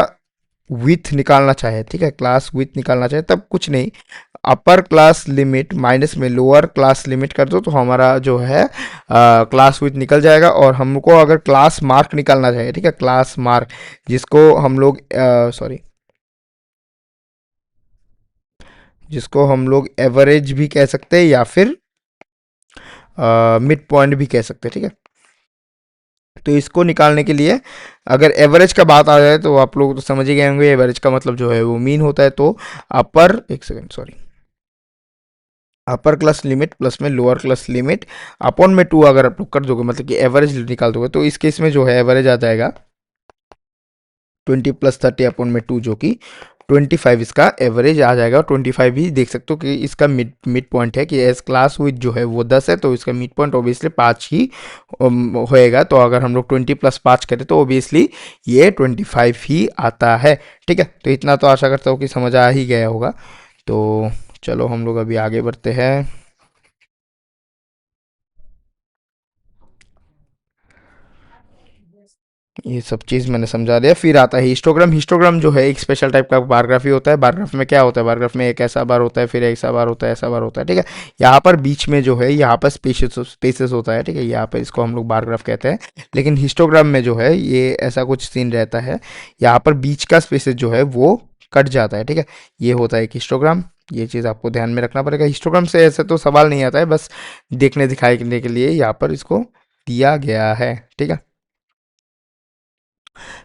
विथ निकालना चाहे, ठीक है, क्लास विथ निकालना चाहे, तब कुछ नहीं, अपर क्लास लिमिट माइनस में लोअर क्लास लिमिट कर दो तो हमारा जो है क्लास विथ निकल जाएगा। और हमको अगर क्लास मार्क निकालना चाहिए, ठीक है, क्लास मार्क, जिसको हम लोग सॉरी, जिसको हम लोग एवरेज भी कह सकते हैं या फिर मिड पॉइंट भी कह सकते हैं, ठीक है। तो इसको निकालने के लिए अगर एवरेज का बात आ जाए तो आप लोग तो समझ ही गए होंगे, एवरेज का मतलब जो है वो मीन होता है। तो अपर, एक second sorry, upper class limit plus में लोअर क्लास लिमिट अपॉन में 2 अगर आप लोग कर दोगे, मतलब कि एवरेज निकाल दोगे, तो इस केस में जो है एवरेज आ जाएगा 20 प्लस 30 अपॉन में 2, जो कि 25 इसका एवरेज आ जाएगा। 25 ही देख सकते हो कि इसका मिड मिड पॉइंट है, कि एस क्लास विथ जो है वो 10 है, तो इसका मिड पॉइंट ऑब्वियसली 5 ही होएगा। तो अगर हम लोग 20 प्लस 5 करें तो ऑब्वियसली ये 25 ही आता है, ठीक है। तो इतना तो आशा करता हूँ कि समझ आ ही गया होगा। तो चलो हम लोग अभी आगे बढ़ते हैं। ये सब चीज़ मैंने समझा दिया। फिर आता है हिस्टोग्राम। हिस्टोग्राम जो है एक स्पेशल टाइप का बार ग्राफ ही होता है। बार ग्राफ में क्या होता है, बार ग्राफ में एक ऐसा बार होता है, फिर ऐसा बार होता है, ऐसा बार होता है, ठीक है। यहाँ पर बीच में जो है यहाँ पर स्पेसेस स्पेसेस होता है, ठीक है, यहाँ पर इसको हम लोग बार ग्राफ कहते हैं। लेकिन हिस्टोग्राम में जो है ये ऐसा कुछ सीन रहता है, यहाँ पर बीच का स्पेसेस जो है वो कट जाता है, ठीक है। ये होता है एक हिस्टोग्राम। ये चीज़ आपको ध्यान में रखना पड़ेगा। हिस्टोग्राम से ऐसे तो सवाल नहीं आता है, बस देखने दिखाने के लिए यहाँ पर इसको दिया गया है, ठीक है।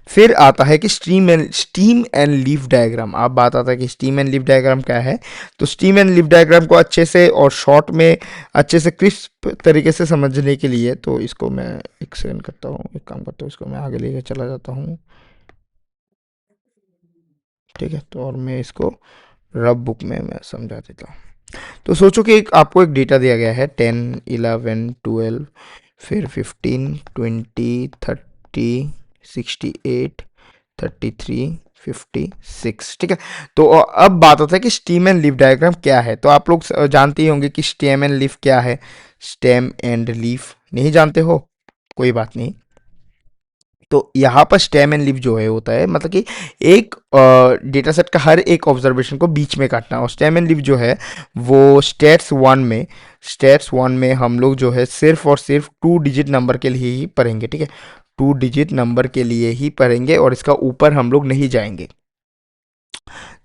फिर आता है कि स्टीम एंड लीफ डायग्राम। अब बात आता है कि स्टीम एंड लीफ डायग्राम क्या है। तो स्टीम एंड लीफ डायग्राम को अच्छे से और शॉर्ट में अच्छे से क्रिस्प तरीके से समझने के लिए, तो इसको मैं एक सेकंड करता हूँ, एक काम करता हूँ, इसको मैं आगे लेकर चला जाता हूँ, ठीक है। तो और मैं इसको रब बुक में मैं समझा देता हूँ। तो सोचो कि आपको एक डेटा दिया गया है 10, 11, 12, फिर 15, 20, 30, 68, 33, 56, ठीक है। तो अब बात आता है कि स्टेम एंड लीफ डायग्राम क्या है। तो आप लोग जानते ही होंगे कि स्टेम एंड लीफ क्या है। स्टेम एंड लीफ नहीं जानते हो, कोई बात नहीं। तो यहाँ पर स्टेम एंड लीफ जो है होता है, मतलब कि एक डेटा सेट का हर एक ऑब्जर्वेशन को बीच में काटना। और स्टेम एंड लीफ जो है वो स्टेट्स वन में हम लोग जो है सिर्फ और सिर्फ 2 डिजिट नंबर के लिए ही पढ़ेंगे, ठीक है। 2 डिजिट नंबर के लिए ही पढ़ेंगे और इसका ऊपर हम लोग नहीं जाएंगे।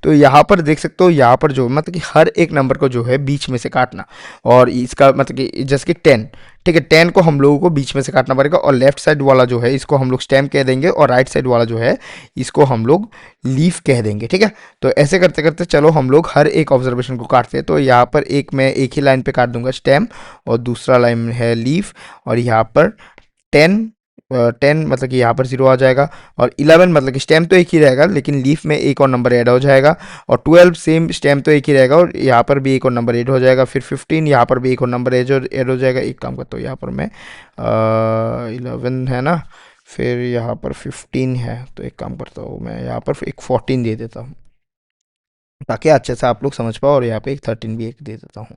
तो यहाँ पर देख सकते हो, यहाँ पर जो मतलब कि हर एक नंबर को जो है बीच में से काटना। और इसका मतलब कि जैसे कि 10, ठीक है, 10 को हम लोगों को बीच में से काटना पड़ेगा। और लेफ्ट साइड वाला जो है इसको हम लोग स्टेम कह देंगे, और राइट साइड वाला जो है इसको हम लोग लीफ कह देंगे, ठीक है। तो ऐसे करते करते चलो हम लोग हर एक ऑब्जर्वेशन को काटते हैं। तो यहाँ पर मैं एक ही लाइन पे काट दूंगा स्टेम, और दूसरा लाइन है लीफ। और यहाँ पर 10 मतलब कि यहाँ पर 0 आ जाएगा। और 11 मतलब कि स्टेम तो एक ही रहेगा, लेकिन लीफ में एक और नंबर ऐड हो जाएगा। और 12 सेम, स्टेम तो एक ही रहेगा और यहाँ पर भी एक और नंबर ऐड हो जाएगा। फिर 15 यहाँ पर भी एक और नंबर ऐड हो जाएगा। एक काम करता हूँ, यहाँ पर मैं 11 है ना, फिर यहाँ पर 15 है, तो एक काम करता हूँ मैं यहाँ पर एक 14 दे देता हूँ, ताकि अच्छे से आप लोग समझ पाओ। और यहाँ पे एक 13 भी एक दे देता हूँ।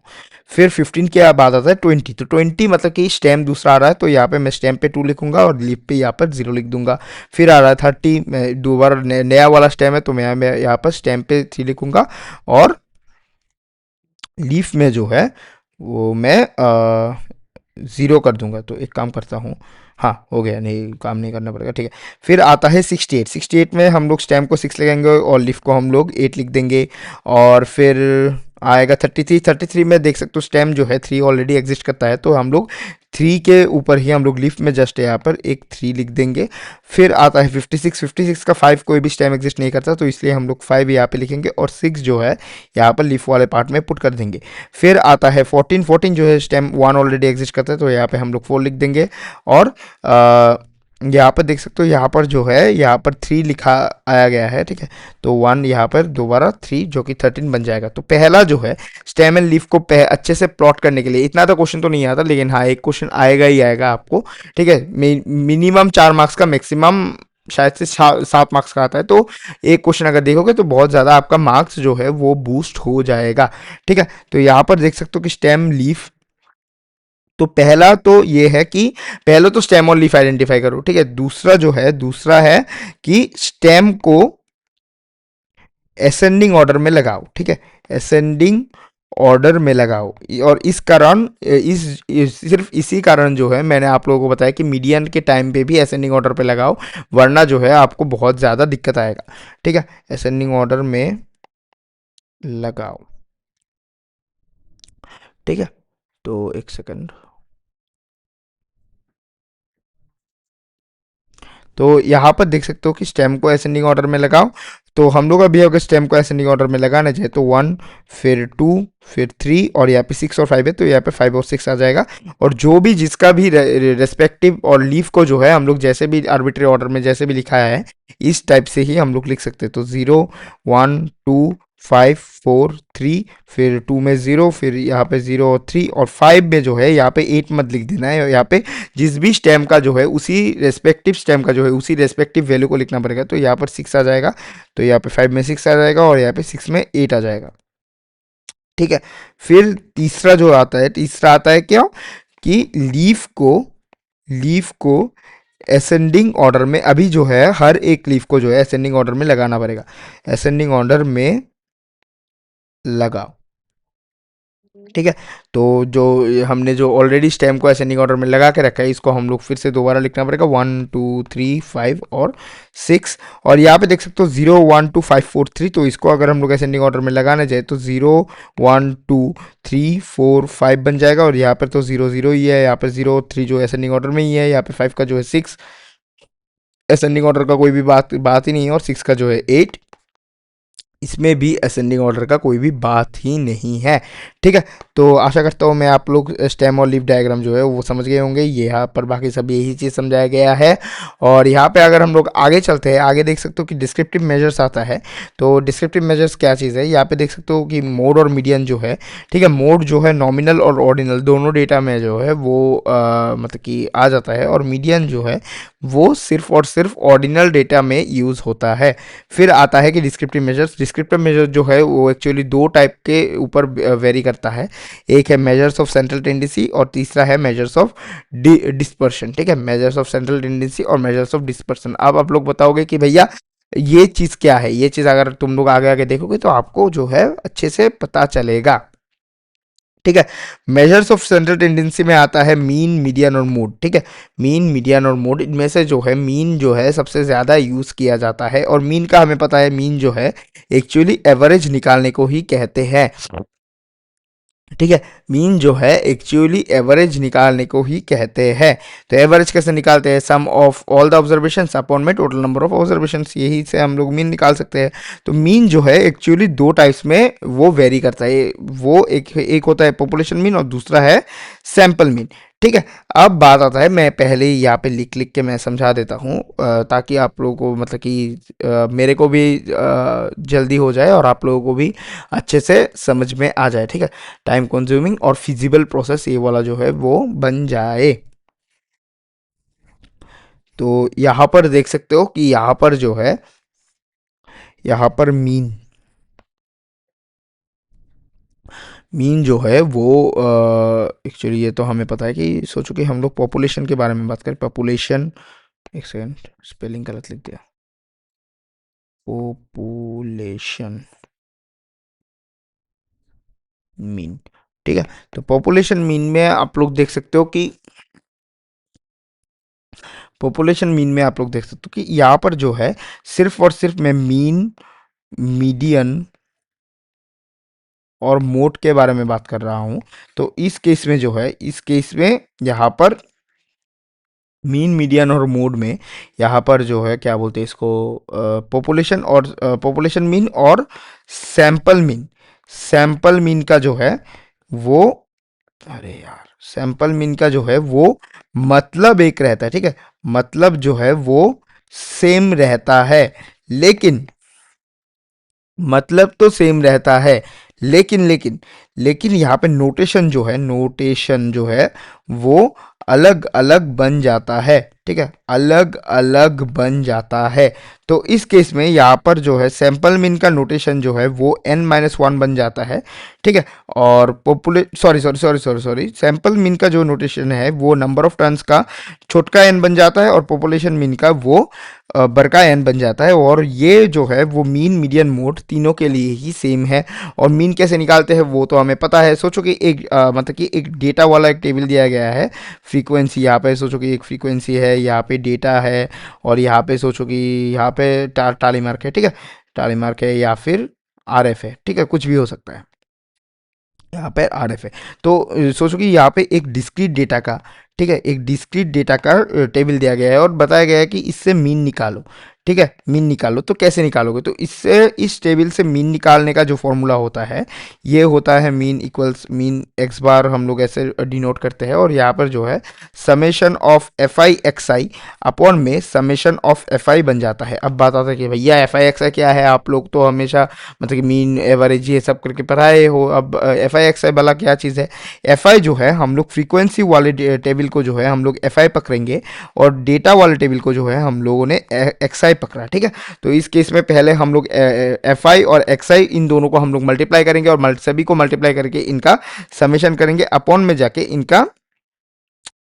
फिर 15 के बाद आता है 20। तो 20 मतलब कि स्टेम दूसरा आ रहा है, तो यहाँ पे मैं स्टेम पे 2 लिखूंगा और लीफ पे यहाँ पर 0 लिख दूंगा। फिर आ रहा है 30, मैं दोबारा नया वाला स्टेम है, तो मैं यहाँ पर स्टेम पे 3 लिखूंगा। और लीफ में जो है वो मैं 0 कर दूंगा। तो एक काम करता हूँ, हाँ हो गया, नहीं काम नहीं करना पड़ेगा, ठीक है। फिर आता है 68। 68 में हम लोग स्टेम को 6 लिखेंगे और लिफ को हम लोग 8 लिख देंगे। और फिर आएगा 33। 33 में देख सकते हो स्टेम जो है 3 ऑलरेडी एग्जिस्ट करता है, तो हम लोग 3 के ऊपर ही हम लोग लिफ में जस्ट यहाँ पर एक 3 लिख देंगे। फिर आता है 56। 56 का 5 कोई भी स्टेम एग्जिस्ट नहीं करता, तो इसलिए हम लोग 5 यहाँ पे लिखेंगे और 6 जो है यहाँ पर लिफ वाले पार्ट में पुट कर देंगे। फिर आता है 14। 14 जो है स्टेम 1 ऑलरेडी एग्जिस्ट करता है, तो यहाँ पे हम लोग 4 लिख देंगे। और यहाँ पर देख सकते हो, यहाँ पर जो है यहाँ पर 3 लिखा आया गया है, ठीक है। तो 1 यहाँ पर दोबारा 3, जो कि 13 बन जाएगा। तो पहला जो है स्टेम एंड लीफ को अच्छे से प्लॉट करने के लिए, इतना तो क्वेश्चन तो नहीं आता, लेकिन हाँ एक क्वेश्चन आएगा ही आएगा आपको, ठीक है। मिनिमम 4 मार्क्स का, मैक्सिमम शायद से 7 मार्क्स का आता है, तो एक क्वेश्चन अगर देखोगे तो बहुत ज़्यादा आपका मार्क्स जो है वो बूस्ट हो जाएगा। ठीक है, तो यहाँ पर देख सकते हो कि स्टेम लीफ, तो पहला तो ये है कि पहले तो स्टेम और लीफ आइडेंटिफाई करो। ठीक है, दूसरा जो है, दूसरा है कि स्टेम को असेंडिंग ऑर्डर में लगाओ। ठीक है, असेंडिंग ऑर्डर में लगाओ। और इस कारण सिर्फ इसी कारण जो है मैंने आप लोगों को बताया कि मीडियन के टाइम पे भी असेंडिंग ऑर्डर पे लगाओ, वरना जो है आपको बहुत ज़्यादा दिक्कत आएगा। ठीक है, असेंडिंग ऑर्डर में लगाओ। ठीक है, तो एक सेकंड। तो यहाँ पर देख सकते हो कि स्टेम को असेंडिंग ऑर्डर में लगाओ। तो हम लोग अभी अगर स्टेम को असेंडिंग ऑर्डर में लगाना चाहे तो 1, फिर 2, फिर 3, और यहाँ पे 6 और 5 है, तो यहाँ पे 5 और 6 आ जाएगा। और जो भी जिसका भी रेस्पेक्टिव और लीफ को जो है हम लोग जैसे भी आर्बिट्री ऑर्डर में जैसे भी लिखाया है, इस टाइप से ही हम लोग लिख सकते हैं। तो 0, 1, 2, 5, 4, 3, फिर 2 में 0, फिर यहाँ पे 0 और 3, और 5 में जो है यहाँ पे 8 मत लिख देना है। यहाँ पे जिस भी स्टेम का जो है उसी रेस्पेक्टिव स्टेम का जो है उसी रेस्पेक्टिव वैल्यू को लिखना पड़ेगा। तो यहाँ पर 6 आ जाएगा, तो यहाँ पे 5 में 6 आ जाएगा, और यहाँ पे 6 में 8 आ जाएगा। ठीक है, फिर तीसरा जो आता है, तीसरा आता है क्या, कि लीफ को असेंडिंग ऑर्डर में, अभी जो है हर एक लीफ को जो है असेंडिंग ऑर्डर में लगाना पड़ेगा। असेंडिंग ऑर्डर में लगाओ। ठीक है, तो जो हमने जो ऑलरेडी स्टेम को असेंडिंग ऑर्डर में लगा के रखा है, इसको हम लोग फिर से दोबारा लिखना पड़ेगा, 1, 2, 3, 5 और 6। और यहाँ पे देख सकते हो 0, 1, 2, 5, 4, 3, तो इसको अगर हम लोग असेंडिंग ऑर्डर में लगाना चाहे तो 0, 1, 2, 3, 4, 5 बन जाएगा। और यहाँ पर तो 0, 0 ही है, यहाँ पर 0, 3 जो असेंडिंग ऑर्डर में ही है, यहाँ पे 5 का जो है 6, असेंडिंग ऑर्डर का कोई भी बात बात ही नहीं है, और 6 का जो है 8, इसमें भी असेंडिंग ऑर्डर का कोई भी बात ही नहीं है। ठीक है, तो आशा करता हूँ मैं आप लोग स्टेम और लीफ डायग्राम जो है वो समझ गए होंगे। यहाँ पर बाकी सब यही चीज़ समझाया गया है। और यहाँ पे अगर हम लोग आगे चलते हैं, आगे देख सकते हो कि डिस्क्रिप्टिव मेजर्स आता है। तो डिस्क्रिप्टिव मेजर्स क्या चीज़ है, यहाँ पे देख सकते हो कि मोड और मीडियन जो है, ठीक है, मोड जो है नॉमिनल और ऑर्डिनल दोनों डेटा में जो है वो मतलब कि आ जाता है, और मीडियन जो है वो सिर्फ और सिर्फ ऑर्डिनल डेटा में यूज़ होता है। फिर आता है कि डिस्क्रिप्टिव मेजर्स। डिस्क्रिप्टिव मेजर जो है वो एक्चुअली दो टाइप के ऊपर वेरी करता है। एक है मेजर्स ऑफ सेंट्रल टेंडेंसी, और तीसरा है मेजर्स ऑफ डिस्पर्शन। ठीक है, मेजर्स ऑफ सेंट्रल टेंडेंसी और मेजर्स ऑफ डिस्पर्शन। अब आप लोग बताओगे कि भैया ये चीज़ क्या है, ये चीज़ अगर तुम लोग आगे आगे देखोगे तो आपको जो है अच्छे से पता चलेगा। ठीक है, मेजर्स ऑफ सेंट्रल टेंडेंसी में आता है मीन, मीडियन और मोड। ठीक है, मीन, मीडियन और मोड, इनमें से जो है मीन जो है सबसे ज़्यादा यूज़ किया जाता है। और मीन का हमें पता है, मीन जो है एक्चुअली एवरेज निकालने को ही कहते हैं। ठीक है, मीन जो है एक्चुअली एवरेज निकालने को ही कहते हैं। तो एवरेज कैसे निकालते हैं, sum of all the observations upon में टोटल नंबर ऑफ ऑब्जर्वेशंस, यही से हम लोग मीन निकाल सकते हैं। तो मीन जो है एक्चुअली दो टाइप्स में वो वेरी करता है। वो एक होता है पॉपुलेशन मीन, और दूसरा है सैंपल मीन। ठीक है, अब बात आता है, मैं पहले ही यहाँ पे लिख लिख के मैं समझा देता हूँ, ताकि आप लोगों को मतलब कि मेरे को भी जल्दी हो जाए और आप लोगों को भी अच्छे से समझ में आ जाए। ठीक है, टाइम कंज्यूमिंग और फिजिबल प्रोसेस ये वाला जो है वो बन जाए। तो यहाँ पर देख सकते हो कि यहाँ पर जो है, यहाँ पर मीन, मीन जो है वो एक्चुअली ये तो हमें पता है कि सोचो कि हम लोग पॉपुलेशन के बारे में बात करें। पॉपुलेशन, एक सेकेंड, स्पेलिंग गलत लिख दिया, पॉपुलेशन मीन। ठीक है, तो पॉपुलेशन मीन में आप लोग देख सकते हो कि पॉपुलेशन मीन में आप लोग देख सकते हो कि यहाँ पर जो है सिर्फ और सिर्फ मैं मीन, मीडियन और मोड के बारे में बात कर रहा हूँ। तो इस केस में जो है, इस केस में यहाँ पर मीन, मीडियन और मोड में यहाँ पर जो है क्या बोलते हैं इसको, पॉपुलेशन और पॉपुलेशन मीन और सैंपल मीन। सैंपल मीन का जो है वो, अरे यार, सैंपल मीन का जो है वो मतलब एक रहता है। ठीक है, मतलब जो है वो सेम रहता है, लेकिन मतलब तो सेम रहता है, लेकिन लेकिन लेकिन यहाँ पे नोटेशन जो है वो अलग अलग बन जाता है, ठीक है, अलग अलग बन जाता है। तो इस केस में यहाँ पर जो है सैंपल मीन का नोटेशन जो है वो n-1 बन जाता है, ठीक है। और population sorry sorry sorry sorry sorry sample mean का जो नोटेशन है वो नंबर ऑफ टर्न्स का छोटका n बन जाता है, और पॉपुलेशन मीन का वो बड़का n बन जाता है। और ये जो है वो मीन मीडियन मोड तीनों के लिए ही सेम है। और मीन कैसे निकालते हैं वो तो हमें पता है। सोचो कि एक मतलब कि एक डेटा वाला एक टेबल दिया गया है, फ्रीक्वेंसी, यहाँ पे सोचो कि एक फ्रीक्वेंसी है, यहाँ पे डेटा है, और यहाँ पे सोचो कि यहाँ पे टाली मार्क है, ठीक है, टाली मार्क है, या फिर आरएफ है, ठीक है, कुछ भी हो सकता है, यहाँ पे आरएफ है। तो सोचो कि यहाँ पे एक डिस्क्रीट डेटा का, ठीक है, एक डिस्क्रीट डेटा का टेबल दिया गया है और बताया गया है कि इससे मीन निकालो, ठीक है, मीन निकालो। तो कैसे निकालोगे? तो इससे इस टेबल से मीन निकालने का जो फॉर्मूला होता है ये होता है मीन इक्वल्स मीन एक्स बार, हम लोग ऐसे डिनोट करते हैं। और यहाँ पर जो है summation of F I x I upon में समेशन ऑफ एफ आई बन जाता है। अब बात आता है कि भैया एफ आई एक्स आई क्या है, आप लोग तो हमेशा मतलब कि मीन एवरेज ये सब करके पढ़ाए हो। अब एफ आई एक्स आई वाला क्या चीज़ है? एफ आई जो है हम लोग फ्रीक्वेंसी वाले टेबल को जो है हम लोग एफ आई पकड़ेंगे, और डेटा वाले टेबल को जो है हम लोगों ने एक्स आई पकड़ा, ठीक है। तो इस केस में पहले हम लोग एफ आई और एक्स आई इन दोनों को हम लोग मल्टीप्लाई करेंगे, और सभी को मल्टीप्लाई करके इनका समेशन करेंगे, अपॉन में जाके इनका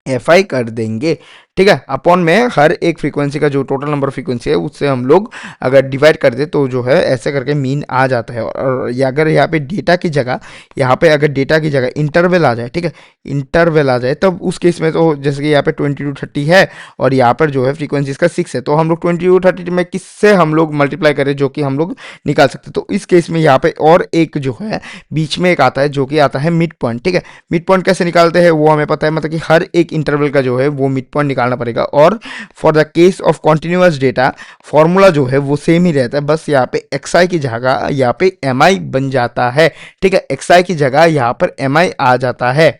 एफ आई कर देंगे, ठीक है। अपॉन में हर एक फ्रीक्वेंसी का जो टोटल नंबर ऑफ फ्रीक्वेंसी है उससे हम लोग अगर डिवाइड कर दे तो जो है ऐसे करके मीन आ जाता है। और या अगर यहाँ पे डेटा की जगह, यहाँ पे अगर डेटा की जगह इंटरवल आ जाए, ठीक है, इंटरवल आ जाए, तब उस केस में तो जैसे कि यहाँ पे 20 to 30 है, और यहाँ पर जो है फ्रीक्वेंसी इसका 6 है, तो हम लोग 20 to 30 में किससे हम लोग मल्टीप्लाई करें जो कि हम लोग निकाल सकते हैं। तो इस केस में यहाँ पे और एक जो है बीच में एक आता है जो कि आता है मिड पॉइंट, ठीक है। मिड पॉइंट कैसे निकालते हैं वो हमें पता है, मतलब कि हर एक इंटरवल का जो है वो मिड पॉइंट निकालना पड़ेगा। और for the case of continuous data formula जो है वो सेम ही रहता है, बस यहाँ पे एक्स आई की जगह यहाँ पे एम आई बन जाता है, ठीक है, एक्स आई की जगह यहाँ पर एम आई आ जाता है,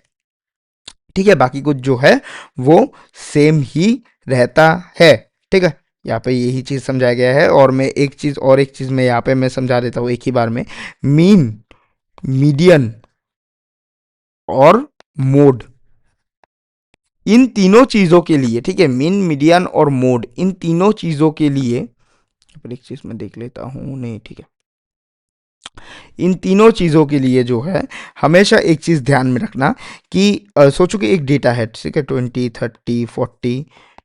ठीक है। बाकी कुछ जो है वो सेम ही रहता है, ठीक है। यहाँ पे यही चीज़ समझाया गया है। और मैं एक चीज़ मैं यहाँ पे मैं समझा देता हूँ एक ही बार में। मीन, मीडियन और मोड, इन तीनों चीज़ों के लिए, ठीक है, मीन मीडियन और मोड, इन तीनों चीज़ों के लिए पर एक चीज़ मैं देख लेता हूँ, नहीं ठीक है, इन तीनों चीज़ों के लिए जो है हमेशा एक चीज़ ध्यान में रखना कि सोचो कि एक डेटा है, ठीक है, 20 30 40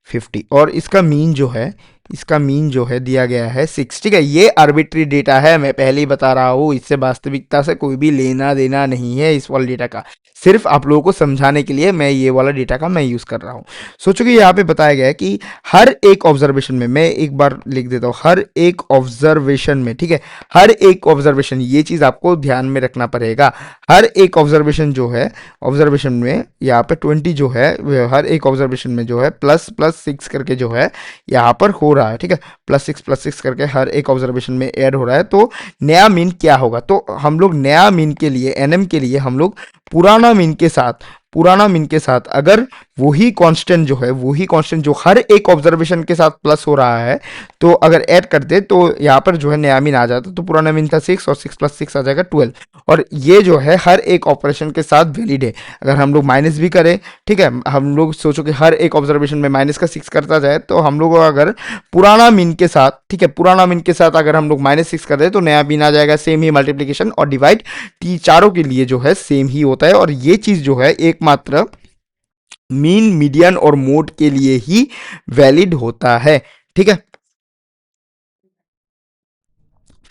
50, और इसका मीन जो है दिया गया है 6, ठीक है। ये आर्बिट्री डेटा है, मैं पहले ही बता रहा हूँ, इससे वास्तविकता से कोई भी लेना देना नहीं है इस वाले डेटा का। सिर्फ आप लोगों को समझाने के लिए मैं ये वाला डेटा का मैं यूज़ कर रहा हूँ। सोचो कि यहाँ पे बताया गया है कि हर एक ऑब्जर्वेशन में, मैं एक बार लिख देता हूँ, हर एक ऑब्जर्वेशन में, ठीक है, हर एक ऑब्जर्वेशन, ये चीज आपको ध्यान में रखना पड़ेगा। हर एक ऑब्जर्वेशन जो है, ऑब्जर्वेशन में यहाँ पे 20 जो है, हर एक ऑब्जर्वेशन में जो है प्लस प्लस 6 करके जो है यहाँ पर हो रहा है, ठीक है, प्लस सिक्स करके हर एक ऑब्जर्वेशन में ऐड हो रहा है। तो नया मीन क्या होगा? तो हम लोग नया मीन के लिए, एनएम के लिए हम लोग पुराना मीन के साथ अगर वही कांस्टेंट जो हर एक ऑब्जर्वेशन के साथ प्लस हो रहा है, तो अगर ऐड कर दे तो यहाँ पर जो है नया मीन आ जाता। तो पुराना मीन था 6, और 6 + 6 आ जाएगा 12। और ये जो है हर एक ऑपरेशन के साथ वैलिड है। अगर हम लोग माइनस भी करें, ठीक है, हम लोग सोचो कि हर एक ऑब्जर्वेशन में माइनस का 6 करता जाए, तो हम लोग अगर पुराना मीन के साथ, ठीक है, पुराना मीन के साथ अगर हम लोग -6 कर दे तो नया मीन आ जाएगा। सेम ही मल्टीप्लीकेशन और डिवाइड चारों के लिए जो है सेम ही होता है। और ये चीज जो है एकमात्र मीन, मीडियन और मोड के लिए ही वैलिड होता है, ठीक है।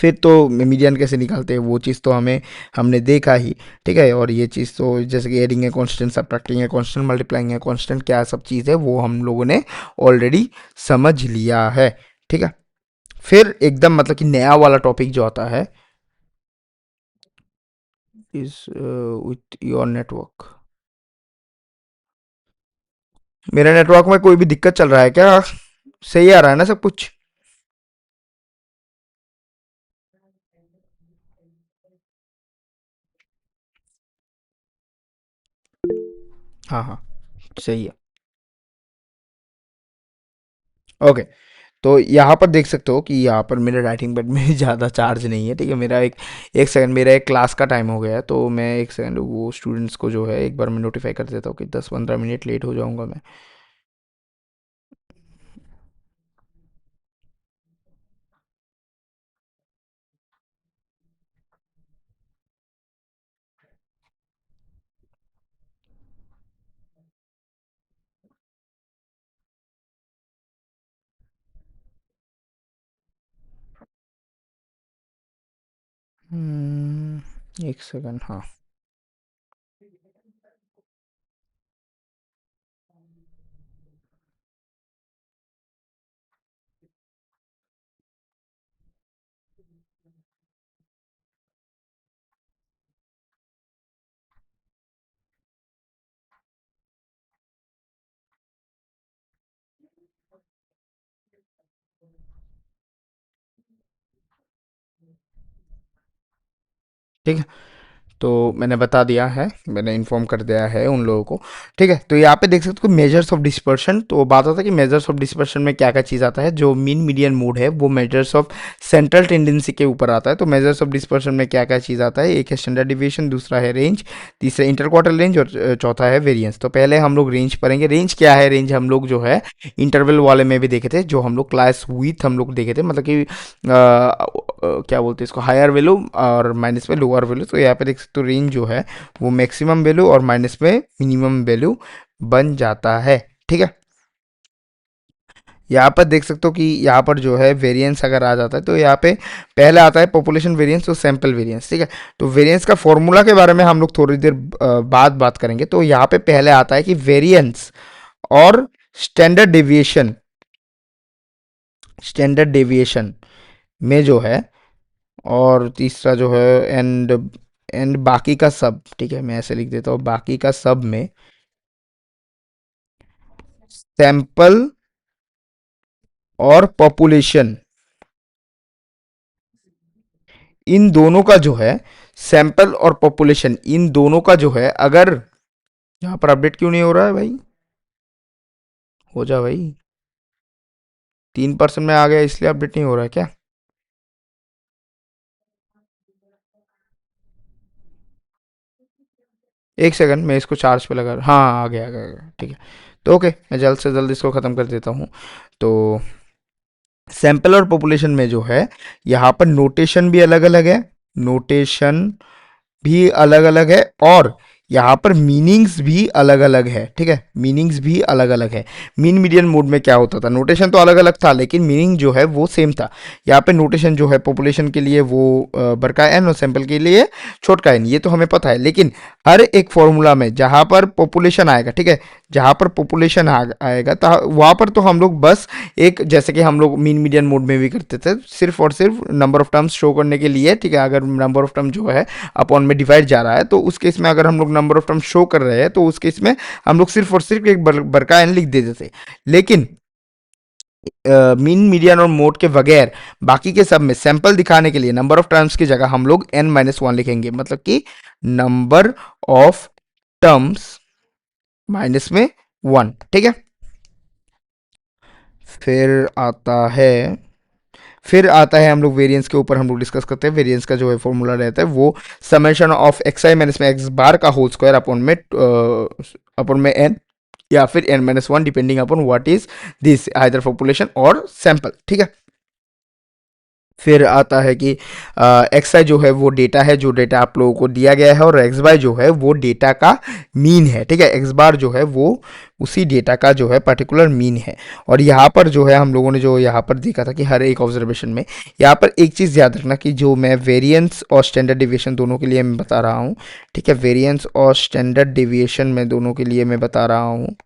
फिर तो मीडियन कैसे निकालते हैं वो चीज़ तो हमने देखा ही, ठीक है। और ये चीज़ तो जैसे कि एडिंग है कांस्टेंट, सब्ट्रैक्टिंग है कांस्टेंट, मल्टीप्लाइंग है कांस्टेंट, क्या सब चीज़ है वो हम लोगों ने ऑलरेडी समझ लिया है, ठीक है। फिर एकदम मतलब कि नया वाला टॉपिक जो आता है इज विथ योर नेटवर्क। मेरे नेटवर्क में कोई भी दिक्कत चल रहा है क्या? सही आ रहा है ना सब कुछ? हाँ हाँ, सही है। ओके, तो यहाँ पर देख सकते हो कि यहाँ पर मेरे राइटिंग पैड में ज़्यादा चार्ज नहीं है, ठीक है। मेरा एक सेकंड, मेरा एक क्लास का टाइम हो गया है, तो मैं एक सेकंड वो स्टूडेंट्स को जो है एक बार मैं नोटिफाई कर देता हूँ कि 10-15 मिनट लेट हो जाऊँगा मैं। एक सेकंड, हाँ। ठीक है, तो मैंने बता दिया है, मैंने इन्फॉर्म कर दिया है उन लोगों को। ठीक है, तो यहाँ पे देख सकते हो मेजर्स ऑफ डिस्पर्शन। तो बात आता है कि मेजर्स ऑफ डिस्पर्शन में क्या क्या चीज़ आता है। जो मीन मीडियन मोड है वो मेजर्स ऑफ सेंट्रल टेंडेंसी के ऊपर आता है। तो मेजर्स ऑफ डिस्पर्शन में क्या क्या चीज़ आता है, एक है स्टैंडर्ड डिविएशन, दूसरा है रेंज, तीसरा इंटर क्वार्टर रेंज, और चौथा है वेरियंस। तो पहले हम लोग रेंज पढ़ेंगे। रेंज क्या है, रेंज हम लोग जो है इंटरवल वाले में भी देखे थे, जो हम लोग क्लास विथ हम लोग देखे थे, मतलब कि क्या बोलते हैं इसको, हायर वैल्यू और माइनस में लोअर वैल्यू। तो यहाँ पे देख सकते हो रेंज जो है वो मैक्सिमम वैल्यू और माइनस में मिनिमम वैल्यू बन जाता है। ठीक है, यहाँ पर देख सकते हो कि यहाँ पर जो है वेरिएंस अगर आ जाता है तो यहाँ पे पहले आता है पॉपुलेशन वेरिएंस और सैंपल वेरिएंस। ठीक है, तो वेरिएंस का फॉर्मूला के बारे में हम लोग थोड़ी देर बाद बात करेंगे। तो यहाँ पे पहले आता है कि वेरिएंस और स्टैंडर्ड डेविएशन, स्टैंडर्ड डेविएशन में जो है, और तीसरा जो है एंड एंड बाकी का सब। ठीक है, मैं ऐसे लिख देता हूँ, बाकी का सब में सैंपल और पॉपुलेशन, इन दोनों का जो है, सैंपल और पॉपुलेशन इन दोनों का जो है, अगर यहाँ पर अपडेट क्यों नहीं हो रहा है भाई, हो जा भाई। 3% में आ गया इसलिए अपडेट नहीं हो रहा है क्या? एक सेकंड, मैं इसको चार्ज पे लगा, हाँ आ गया आ गया आ गया, ठीक है। तो ओके, मैं जल्द से जल्द इसको ख़त्म कर देता हूँ। तो सैंपल और पॉपुलेशन में जो है, यहाँ पर नोटेशन भी अलग अलग है, नोटेशन भी अलग अलग है, और यहाँ पर मीनिंग्स भी अलग अलग है। ठीक है, मीनिंग्स भी अलग अलग है। मीन मीडियन मोड में क्या होता था, नोटेशन तो अलग अलग था लेकिन मीनिंग जो है वो सेम था। यहाँ पे नोटेशन जो है पॉपुलेशन के लिए वो बड़का एन और सैंपल के लिए छोटका एन, ये तो हमें पता है। लेकिन हर एक फॉर्मूला में जहाँ पर पॉपुलेशन आएगा, ठीक है, जहाँ पर पॉपुलेशन आएगा तो वहाँ पर तो हम लोग बस एक, जैसे कि हम लोग मीन मीडियन मोड में भी करते थे, सिर्फ और सिर्फ नंबर ऑफ टर्म्स शो करने के लिए। ठीक है, अगर नंबर ऑफ टर्म जो है अपॉन में डिवाइड जा रहा है, तो उस केस में अगर हम लोग नंबर ऑफ टर्म शो कर रहे हैं तो उस केस में हम लोग सिर्फ और सिर्फ एक बड़का एन लिख देते थे। लेकिन मीन मीडियन और मोड के बगैर बाकी के सब में सैंपल दिखाने के लिए नंबर ऑफ टर्म्स की जगह हम लोग n-1 लिखेंगे, मतलब कि नंबर ऑफ टर्म्स माइनस में 1। ठीक है, फिर आता है फिर आता है हम लोग वेरिएंस के ऊपर हम लोग डिस्कस करते हैं। वेरिएंस का जो है फॉर्मूला रहता है वो summation of x I minus में एक्स बार का होल स्क्वायर अपॉन में एन, या फिर n-1 depending upon what is this, either population और सैंपल। ठीक है, फिर आता है कि एक्स आई जो है वो डेटा है, जो डेटा आप लोगों को दिया गया है, और एक्स वाई जो है वो डेटा का मीन है। ठीक है, एक्स बार जो है वो उसी डेटा का जो है पर्टिकुलर मीन है। और यहाँ पर जो है हम लोगों ने जो यहाँ पर देखा था कि हर एक ऑब्जर्वेशन में, यहाँ पर एक चीज़ याद रखना कि जो मैं वेरिएंस और स्टैंडर्ड डिविएशन दोनों के लिए मैं बता रहा हूँ, ठीक है, वेरिएंस और स्टैंडर्ड डिविएशन में दोनों के लिए मैं बता रहा हूँ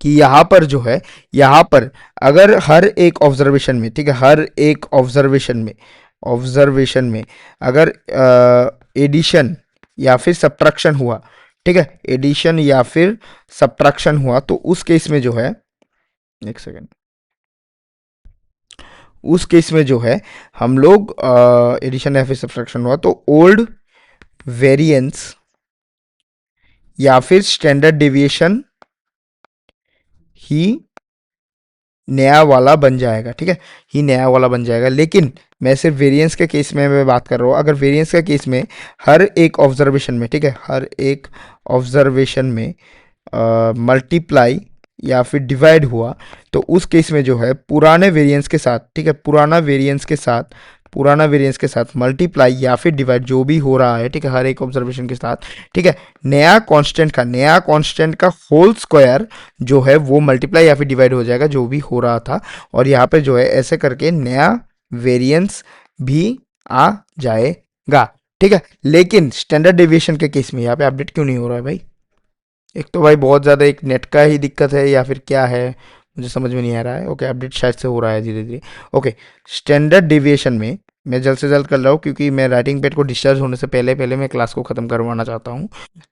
कि यहाँ पर जो है, यहाँ पर अगर हर एक ऑब्जर्वेशन में, ठीक है, हर एक ऑब्जर्वेशन में अगर एडिशन या फिर सब्ट्रैक्शन हुआ, ठीक है, एडिशन या फिर सब्ट्रैक्शन हुआ, तो उस केस में जो है, एक सेकेंड, उस केस में जो है हम लोग एडिशन या फिर सब्ट्रैक्शन हुआ तो ओल्ड वेरिएंस या फिर स्टैंडर्ड डेविएशन ही नया वाला बन जाएगा, ठीक है, ही नया वाला बन जाएगा। लेकिन मैं सिर्फ वेरिएंस के केस में मैं बात कर रहा हूँ। अगर वेरिएंस के केस में हर एक ऑब्जर्वेशन में, ठीक है, हर एक ऑब्जर्वेशन में मल्टीप्लाई या फिर डिवाइड हुआ, तो उस केस में जो है पुराने वेरिएंस के साथ, ठीक है, पुराना वेरिएंस के साथ मल्टीप्लाई या फिर डिवाइड जो भी हो रहा है, ठीक है, हर एक ऑब्जर्वेशन के साथ, ठीक है, नया कांस्टेंट का होल स्क्वायर जो है वो मल्टीप्लाई या फिर डिवाइड हो जाएगा जो भी हो रहा था, और यहाँ पे जो है ऐसे करके नया वेरिएंस भी आ जाएगा, ठीक है। लेकिन स्टैंडर्ड डेविएशन के केस में यहाँ पे अपडेट क्यों नहीं हो रहा है भाई? एक तो भाई बहुत ज़्यादा एक नेट का ही दिक्कत है या फिर क्या है, मुझे समझ में नहीं आ रहा है। ओके, अपडेट शायद से हो रहा है धीरे धीरे। ओके, स्टैंडर्ड डेविएशन में मैं जल्द से जल्द कर रहा हूँ क्योंकि मैं राइटिंग पैड को डिस्चार्ज होने से पहले पहले मैं क्लास को ख़त्म करवाना चाहता हूँ।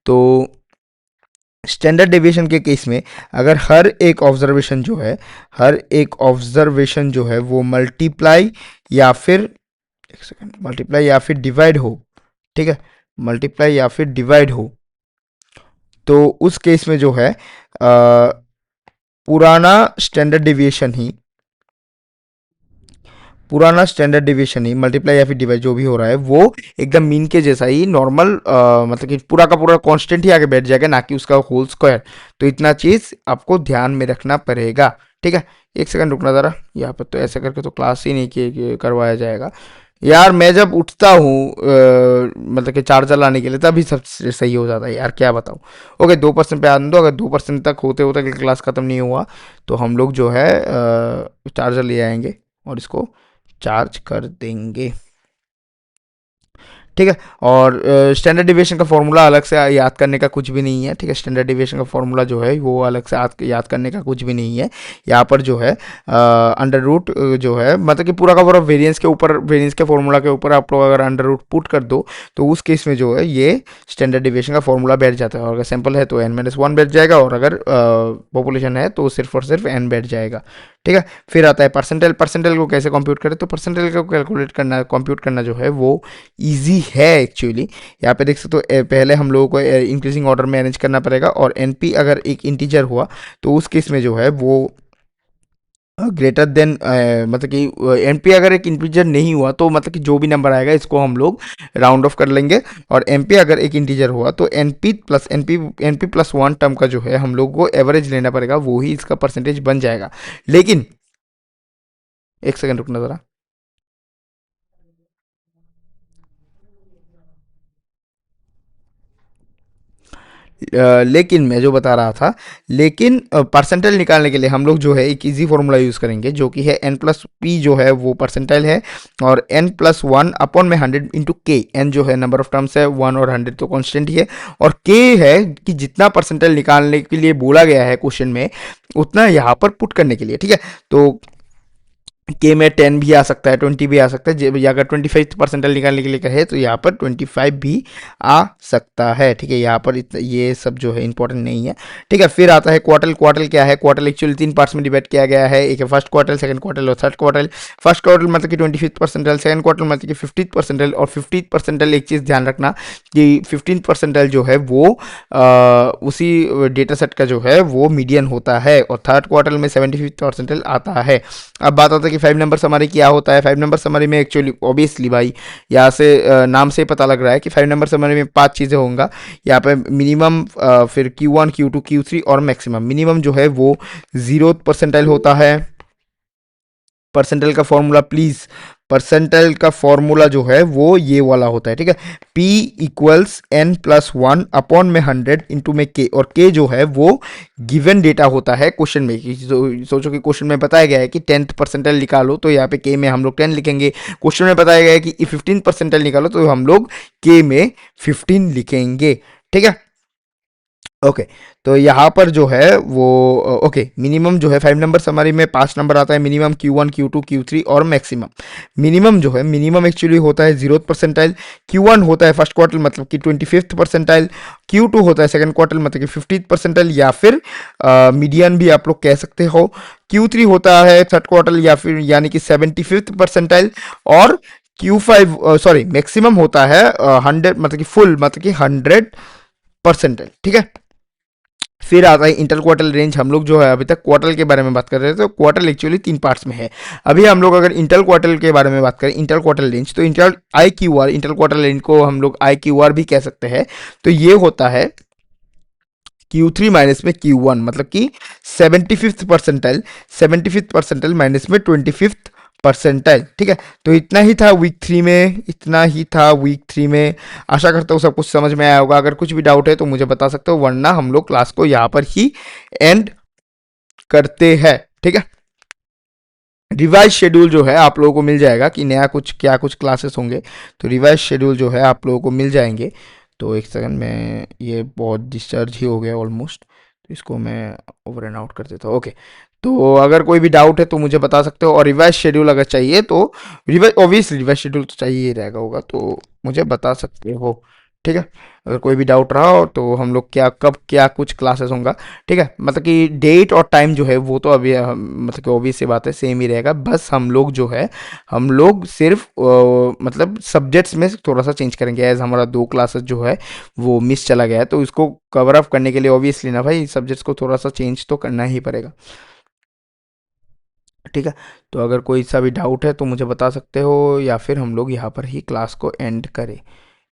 तो स्टैंडर्ड डेविएशन के केस में अगर हर एक ऑब्जर्वेशन जो है वो मल्टीप्लाई या फिर एक सेकेंड मल्टीप्लाई या फिर डिवाइड हो, ठीक है, मल्टीप्लाई या फिर डिवाइड हो, तो उस केस में जो है पुराना स्टैंडर्ड डेविएशन ही मल्टीप्लाई या फिर डिवाइड जो भी हो रहा है वो एकदम मीन के जैसा ही नॉर्मल, मतलब कि पूरा का पूरा कांस्टेंट ही आगे बैठ जाएगा, ना कि उसका होल स्क्वायर। तो इतना चीज़ आपको ध्यान में रखना पड़ेगा, ठीक है। एक सेकंड रुकना ज़रा, यहाँ पर तो ऐसे करके तो क्लास ही नहीं करवाया जाएगा यार। मैं जब उठता हूँ मतलब कि चार्जर लाने के लिए तभी सब सही हो जाता है यार, क्या बताऊँ। ओके, 2% पे आने दो। अगर 2% तक होते होते क्लास ख़त्म नहीं हुआ तो हम लोग जो है चार्जर ले आएंगे और इसको चार्ज कर देंगे, ठीक है। और स्टैंडर्ड डिविएशन का फॉर्मूला अलग से याद करने का कुछ भी नहीं है, ठीक है। स्टैंडर्ड डिविएशन का फॉर्मूला जो है वो अलग से याद करने का कुछ भी नहीं है। यहाँ पर जो है अंडर रूट जो है मतलब कि पूरा का पूरा वेरिएंस के फॉर्मूला के ऊपर आप लोग अगर अंडर रूट पुट कर दो तो उस केस में जो है ये स्टैंडर्ड डिविएशन का फॉर्मूला बैठ जाता है। और अगर सैंपल है तो n-1 बैठ जाएगा, और अगर पॉपुलेशन है तो सिर्फ और सिर्फ n बैठ जाएगा, ठीक है। फिर आता है परसेंटेज को कैसे कंप्यूट करें, तो परसेंटेज को कंप्यूट करना जो है वो इजी है एक्चुअली। यहाँ पे देख सकते हो पहले हम लोगों को इंक्रीजिंग ऑर्डर में अरेंज करना पड़ेगा, और एनपी अगर एक इंटीजर हुआ तो उस केस में जो है वो ग्रेटर देन मतलब कि एनपी अगर एक इंटीजर नहीं हुआ तो मतलब कि जो भी नंबर आएगा इसको हम लोग राउंड ऑफ कर लेंगे, और एमपी अगर एक इंटीजर हुआ तो एनपी प्लस 1 टर्म का जो है हम लोग को एवरेज लेना पड़ेगा, वो ही इसका परसेंटेज बन जाएगा। लेकिन एक सेकंड रुकना ज़रा। लेकिन मैं जो बता रहा था, लेकिन परसेंटाइल निकालने के लिए हम लोग जो है एक इजी फॉर्मूला यूज़ करेंगे जो कि है n+p जो है वो परसेंटाइल है, और n+1 अपॉन में 100 इंटू के। n जो है नंबर ऑफ टर्म्स है, 1 और 100 तो कांस्टेंट ही है, और k है कि जितना परसेंटाइल निकालने के लिए बोला गया है क्वेश्चन में उतना यहाँ पर पुट करने के लिए, ठीक है। तो के में 10 भी आ सकता है, 20 भी आ सकता है, या अगर 25 परसेंटाइल निकालने के लिए कहे तो यहाँ पर 25 भी आ सकता है, ठीक है। यहाँ पर ये सब जो है इंपॉर्टेंट नहीं है, ठीक है। फिर आता है क्वार्टल क्या है? क्वार्टल एक्चुअली 3 पार्ट्स में डिवाइड किया गया है, एक है फर्स्ट क्वार्टल, सेकंड क्वार्टल और थर्ड क्वार्टल। फर्स्ट क्वार्टल मतलब कि 25 परसेंटाइल, सेकंड क्वार्टल मतलब कि 50 परसेंटाइल, और 50 परसेंटाइल एक चीज़ ध्यान रखना कि 15 परसेंटाइल जो है वो उसी डेटा सेट का जो है वो मीडियन होता है, और थर्ड क्वार्टल में 75 परसेंटाइल आता है। अब बात आता है कि 5 नंबर समरी क्या होता है। 5 नंबर समरी में एक्चुअली ऑब्वियसली भाई यहाँ से नाम से पता लग रहा है कि 5 नंबर समरी में 5 चीज़ें होंगी यहाँ पे। मिनिमम, फिर Q1 Q2 Q3 और मैक्सिमम। मिनिमम जो है वो 0 परसेंटाइल होता है। परसेंटाइल का फॉर्मूला प्लीज़, परसेंटाइल का फॉर्मूला जो है वो ये वाला होता है, ठीक है। P इक्वल्स n+1 अपॉन में 100 इंटू में k, और k जो है वो गिवन डेटा होता है क्वेश्चन में। सोचो कि क्वेश्चन में बताया गया है कि 10th परसेंटाइल निकालो, तो यहाँ पे k में हम लोग 10 लिखेंगे। क्वेश्चन में बताया गया है कि 15 परसेंटाइल निकालो, तो हम लोग k में 15 लिखेंगे, ठीक है। ओके, तो यहाँ पर जो है वो ओके, मिनिमम जो है 5 नंबर समरी में 5 नंबर आता है। मिनिमम Q1 Q2 Q3 और मैक्सिमम। मिनिमम जो है मिनिमम एक्चुअली होता है 0th परसेंटाइल, Q1 होता है फर्स्ट क्वार्टर मतलब कि 25th परसेंटाइल, Q2 होता है सेकंड क्वार्टर मतलब कि 50th परसेंटाइल या फिर मीडियन भी आप लोग कह सकते हो, Q3 होता है थर्ड क्वार्टर या फिर यानी कि 75th परसेंटाइल, और Q5 सॉरी मैक्सिमम होता है 100 मतलब कि फुल मतलब कि 100 परसेंटाइल, ठीक है। फिर आता है इंटर क्वार्टल रेंज। हम लोग जो है अभी तक क्वार्टल के बारे में बात कर रहे थे, तो क्वार्टल एक्चुअली 3 पार्ट्स में है। अभी हम लोग अगर इंटर क्वार्टल के बारे में बात करें, इंटर क्वार्टल रेंज, तो inter I Q R, inter quartile range को हम लोग आई क्यू आर भी कह सकते हैं। तो ये होता है Q3 माइनस में Q1, मतलब कि 75th percentile, 75th percentile minus में 25th परसेंटाइल। ठीक है, तो इतना ही था वीक थ्री में, इतना ही था वीक थ्री में। आशा करता हूँ सब कुछ समझ में आया होगा। अगर कुछ भी डाउट है तो मुझे बता सकते हो, वरना हम लोग क्लास को यहाँ पर ही एंड करते हैं। ठीक है, रिवाइज शेड्यूल जो है आप लोगों को मिल जाएगा कि नया कुछ क्या कुछ क्लासेस होंगे, तो रिवाइज शेड्यूल जो है आप लोगों को मिल जाएंगे। तो एक सेकंड में, ये बहुत डिस्चार्ज ही हो गया ऑलमोस्ट, तो इसको मैं ओवर एंड आउट कर देता हूँ। ओके, तो अगर कोई भी डाउट है तो मुझे बता सकते हो, और रिवाइज शेड्यूल अगर चाहिए तो रिवाइज, ऑब्वियसली रिवाइज शेड्यूल तो चाहिए ही रहेगा होगा, तो मुझे बता सकते हो। ठीक है, अगर कोई भी डाउट रहा हो तो हम लोग क्या कब क्या कुछ क्लासेस होंगे। ठीक है, मतलब कि डेट और टाइम जो है वो तो अभी मतलब कि ऑब्वियस सी बात है सेम ही रहेगा। बस हम लोग जो है, हम लोग सिर्फ मतलब सब्जेक्ट्स में थोड़ा सा चेंज करेंगे। एज हमारा 2 क्लासेस जो है वो मिस चला गया है, तो इसको कवर अप करने के लिए ऑब्वियसली ना भाई, सब्जेक्ट्स को थोड़ा सा चेंज तो करना ही पड़ेगा। ठीक है, तो अगर कोई सा भी डाउट है तो मुझे बता सकते हो, या फिर हम लोग यहाँ पर ही क्लास को एंड करें।